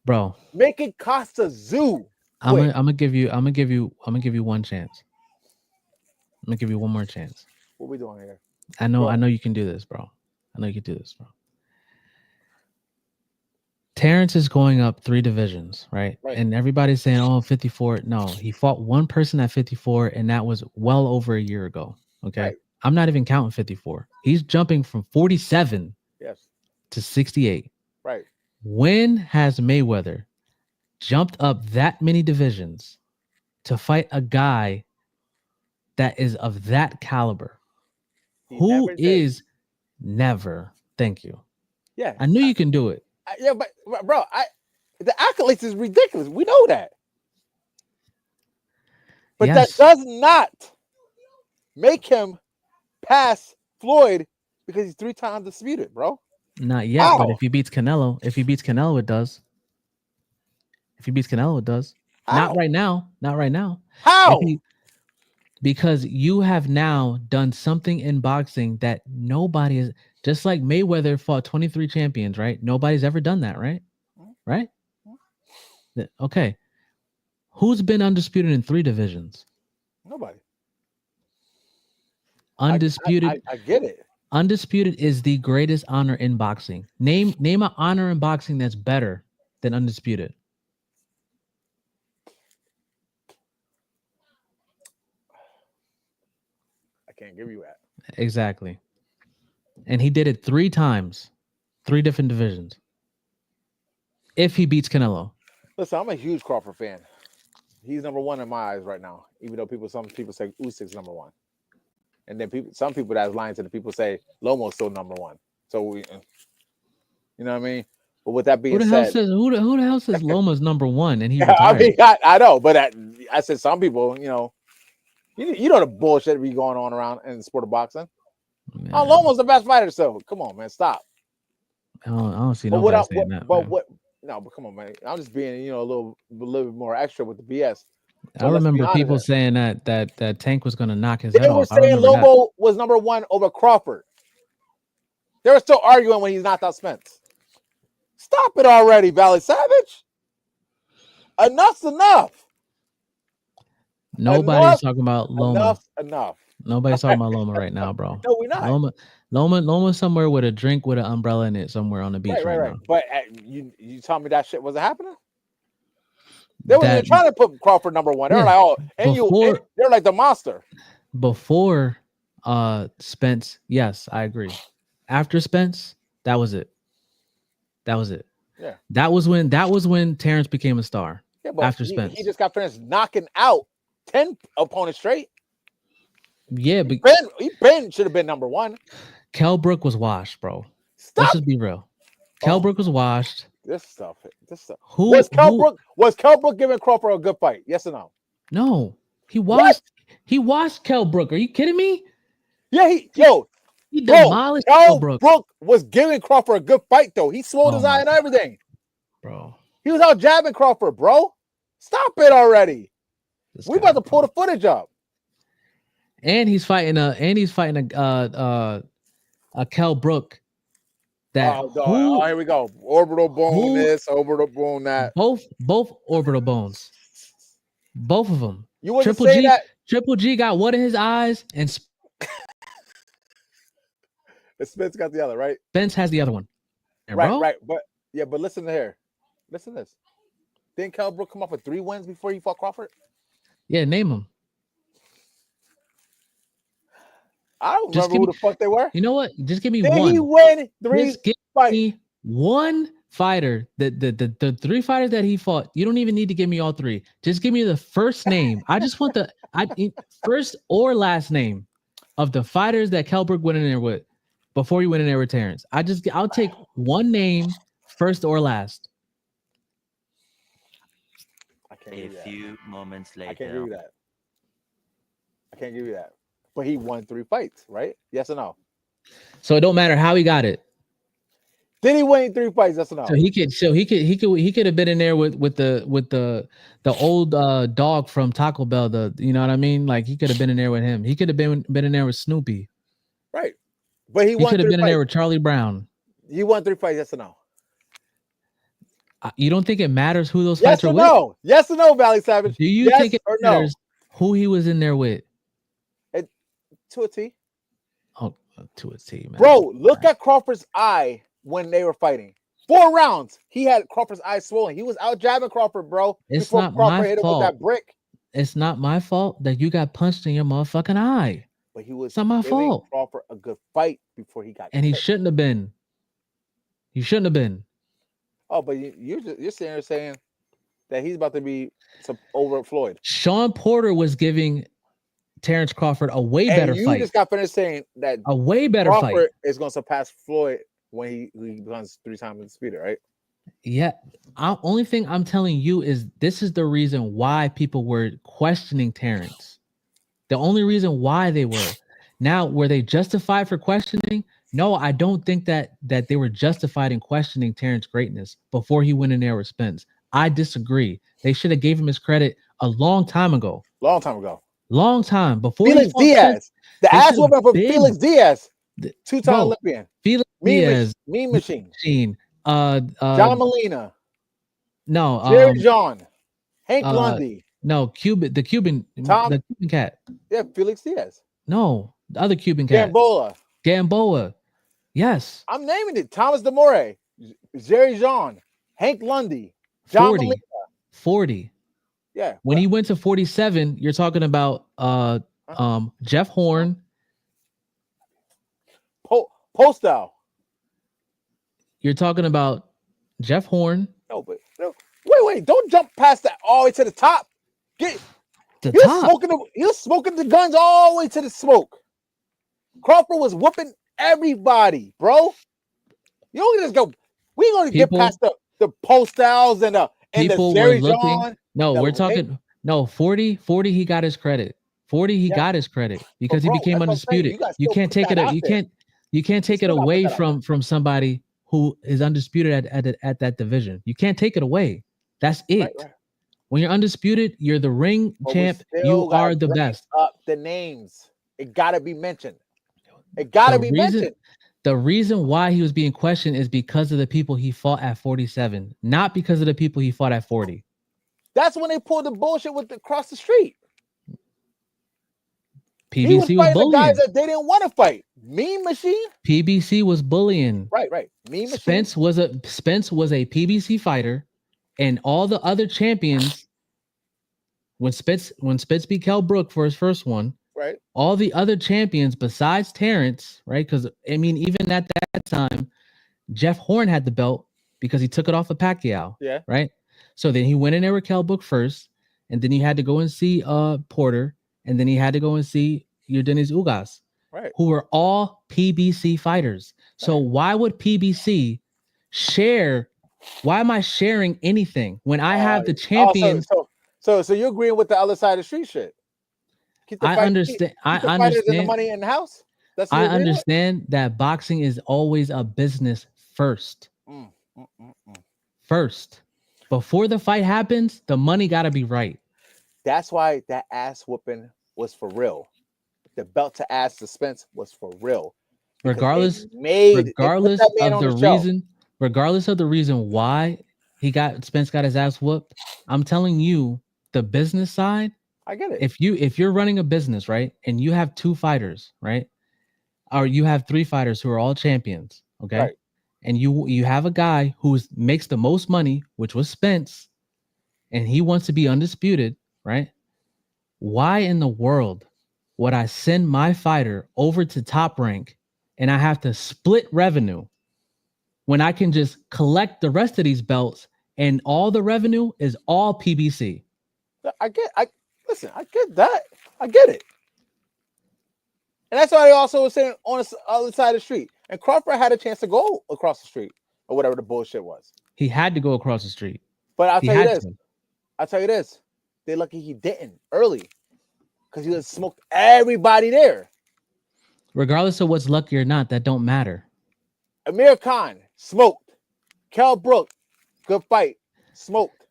Bro. Making Costa Zoo. I'm gonna give you one chance. I'm gonna give you one more chance. What we doing here? I know you can do this, bro. I know you can do this, bro. Terrence is going up 3 divisions, right? And everybody's saying, oh, 54. No, he fought one person at 54, and that was well over a year ago. Okay. Right. I'm not even counting 54. He's jumping from 47 to 68. Right. When has Mayweather jumped up that many divisions to fight a guy that is of that caliber? Who is never? Thank you. Yeah. I knew you can do it. Yeah, but bro, the accolades is ridiculous. We know that. But that does not make him pass Floyd because he's 3 times disputed, bro. Not yet, but if he beats Canelo, it does. If he beats Canelo, it does. How? Not right now. Not right now. How? Because you have now done something in boxing that nobody is. Just like Mayweather fought 23 champions, right? Nobody's ever done that, right? Right? Okay. Who's been undisputed in 3 divisions? Nobody. Undisputed. I get it. Undisputed is the greatest honor in boxing. Name an honor in boxing that's better than undisputed. can't give you that. Exactly. And he did it 3 times, 3 different divisions. If he beats Canelo. Listen, I'm a huge Crawford fan. He's number one in my eyes right now. Even though some people say Usyk's number one, and then some people that's lying to the people say Lomo's still number one. So you know what I mean. But with that being Who the hell said, says who the hell says Loma's number 1 and he yeah, I retired? mean, I know, but I said some people, you know the bullshit be going on around in the sport of boxing. Man, Oh, Lomo's the best fighter, so come on, man, stop. I don't see But nobody saying that. but Man. what? No, but come on, man. I'm just being, a little bit more extra with the BS. I But let's be remember honest people here. saying that Tank was gonna knock his They head were off. I saying remember that. Lomo was number one over Crawford. They were still arguing when he's knocked out Spence. Stop it already, Valley Savage. Enough's enough. Nobody's talking about Loma. Enough's enough. Nobody's talking about Loma right now, bro. No, we're not. Loma somewhere with a drink with an umbrella in it somewhere on the beach right now. But you tell me that shit wasn't happening? They were trying to put Crawford number one. They were like, oh, and they're like the monster. Before Spence, yes, I agree. After Spence, that was it. Yeah. That was when Terrence became a star. Yeah, but after Spence. He just got finished knocking out 10 opponents straight. Yeah, but Ben should have been number one. Kell Brook was washed, bro. Stop. Let's just be real. Kell Brook was washed. This stuff. Was Kell Brook giving Crawford a good fight? Yes or no? No. He washed Kell Brook. Are you kidding me? Yeah, he demolished Kell Brook. Brook was giving Crawford a good fight, though. He swelled his eye and everything. Bro. He was out jabbing Crawford, bro. Stop it already. We about to pull the footage up. And he's fighting a Kell Brook. Here we go. Orbital bone this, orbital bone that. Both orbital bones. Both of them. You wouldn't say that. Triple G got one in his eyes, and Spence got the other, right? Spence has the other one. Right. But listen to here. Listen to this. Didn't Kell Brook come off with 3 wins before he fought Crawford? Yeah, name them. I don't remember who the fuck they were. You know what? Just give me Did one. He win 3 Just give me one fighter. The 3 fighters that he fought. You don't even need to give me all 3. Just give me the first name. I just want the first or last name of the fighters that Kell Brook went in there with before he went in there with Terrence. I'll take one name, first or last. A few moments later. I can't give you that. But he won 3 fights, right? Yes or no? So it don't matter how he got it. Did he win 3 fights? Yes or no? So he could have been in there with the old dog from Taco Bell. You know what I mean? Like he could have been in there with him. He could have been in there with Snoopy. Right. But he could have been in there with Charlie Brown. He won 3 fights. Yes or no? You don't think it matters who those fights are with? Yes or no, Valley Savage? Do you think it matters who he was in there with? To a T. Oh, to a T, man. Bro, look at Crawford's eye when they were fighting. 4 rounds. He had Crawford's eye swollen. He was out jabbing Crawford, bro. It's not my hit fault. Him with that brick. It's not my fault that you got punched in your motherfucking eye. But he was. It's not my fault. Crawford a good fight before he got. And he shouldn't have been. He shouldn't have been. Oh, but you're sitting there saying that he's about to be over Floyd. Sean Porter was giving Terrence Crawford a way better fight. You just got finished saying that a way better Crawford fight is going to surpass Floyd when he becomes 3 times undisputed, right? Yeah. Only thing I'm telling you is this is the reason why people were questioning Terrence. The only reason why they were. Now, were they justified for questioning? No, I don't think that they were justified in questioning Terrence's greatness before he went in there with Spence. I disagree. They should have gave him his credit a long time ago. Long time before Felix Diaz. The ass whooping for Felix Diaz, 2-time Olympian. Felix Diaz, Mean Machine. John Molina. No, Jerry John. Hank Lundy. No, the Cuban cat. Yeah, Felix Diaz. No, the other Cuban cat. Gamboa. Yes. I'm naming it. Thomas DeMore, Jerry John, Hank Lundy, John 40. Molina. 40. Yeah. When he went to 47, you're talking about Jeff Horn, Post style. You're talking about Jeff Horn. No, but no. Wait. Don't jump past that all the way to the top. Get The he was top. smoking the guns all the way to the smoke. Crawford was whooping everybody, bro. You don't just go. We ain't gonna get past the post styles and the People were Jerry looking. John. No, we're talking. No, 40. He got his credit. 40. He got his credit because he became undisputed. You can't take it. You can't take it away from somebody who is undisputed at that division. You can't take it away. That's it. Right. When you're undisputed, you're the ring champ. You are the best. Up the names. It gotta be mentioned. It gotta be mentioned. The reason why he was being questioned is because of the people he fought at 47, not because of the people he fought at 40. That's when they pulled the bullshit with across the street. PBC was bullying the guys that they didn't want to fight. Mean Machine. PBC was bullying. Right. Mean Machine. Spence was a PBC fighter, and all the other champions. When Spence beat Kell Brook for his first one, right? All the other champions besides Terrence, right? Because I mean, even at that time, Jeff Horn had the belt because he took it off of Pacquiao. Yeah. Right. So then he went in there with Kell Brook first, and then he had to go and see Porter, and then he had to go and see Yordenis Ugas, right? Who were all PBC fighters. So why would PBC share? Why am I sharing anything when I have the champions? So you're agreeing with the other side of the street shit? I understand. I understand the money in the house. I understand that boxing is always a business first. First, before the fight happens, the money got to be right. That's why that ass whooping was for real. The belt to ass suspense was for real. Regardless of the reason why Spence got his ass whooped, I'm telling you, the business side. I get it. If you're running a business, right, and you have 2 fighters, right, or you have 3 fighters who are all champions, okay, right. And you have a guy who makes the most money, which was Spence, and he wants to be undisputed, right? Why in the world would I send my fighter over to Top Rank and I have to split revenue when I can just collect the rest of these belts and all the revenue is all PBC? Listen, I get that. I get it. And that's why I also was saying on the other side of the street. And Crawford had a chance to go across the street or whatever the bullshit was. He had to go across the street. But I'll tell you this. They're lucky he didn't early because he would have smoked everybody there. Regardless of what's lucky or not, that don't matter. Amir Khan smoked. Kell Brook, good fight, smoked.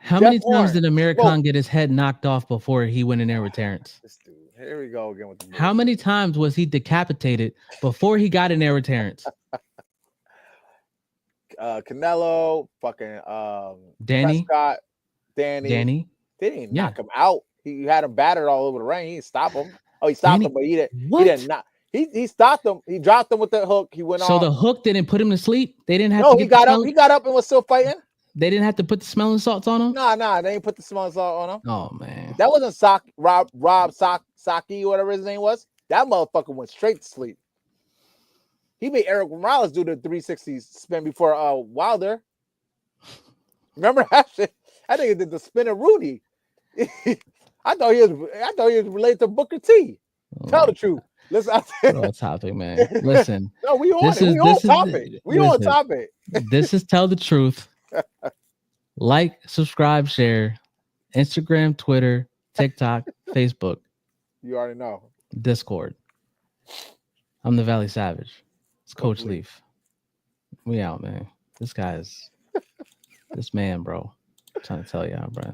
How many times did Amir Khan get his head knocked off before he went in there with Terrence? This dude. Here we go again with the How many times was he decapitated before he got in there with Terrence? Canelo, fucking Danny, Prescott, Danny. They didn't knock him out. He had him battered all over the ring. He didn't stop him. Oh, he stopped him, but he didn't. What? He didn't not. He stopped him. He dropped him with the hook. He went on. So the hook didn't put him to sleep. They didn't have. No, he got up. He got up and was still fighting. They didn't have to put the smelling salts on him. Nah, they didn't put the smelling salt on him. Oh man, that wasn't Rob Saki, whatever his name was. That motherfucker went straight to sleep. He made Eric Morales do the 360 spin before Wilder. Remember that shit? I think it did the spin of Rudy. I thought he was related to Booker T. Tell the truth. Listen, we're on topic, man. Listen. No, we on it. We on topic. We on topic. This is Tell the Truth. Like, subscribe, share. Instagram, Twitter, TikTok, Facebook. You already know. Discord. I'm the Valley Savage. It's Coach Leaf. We out, man. This man, bro. I'm trying to tell y'all, bro.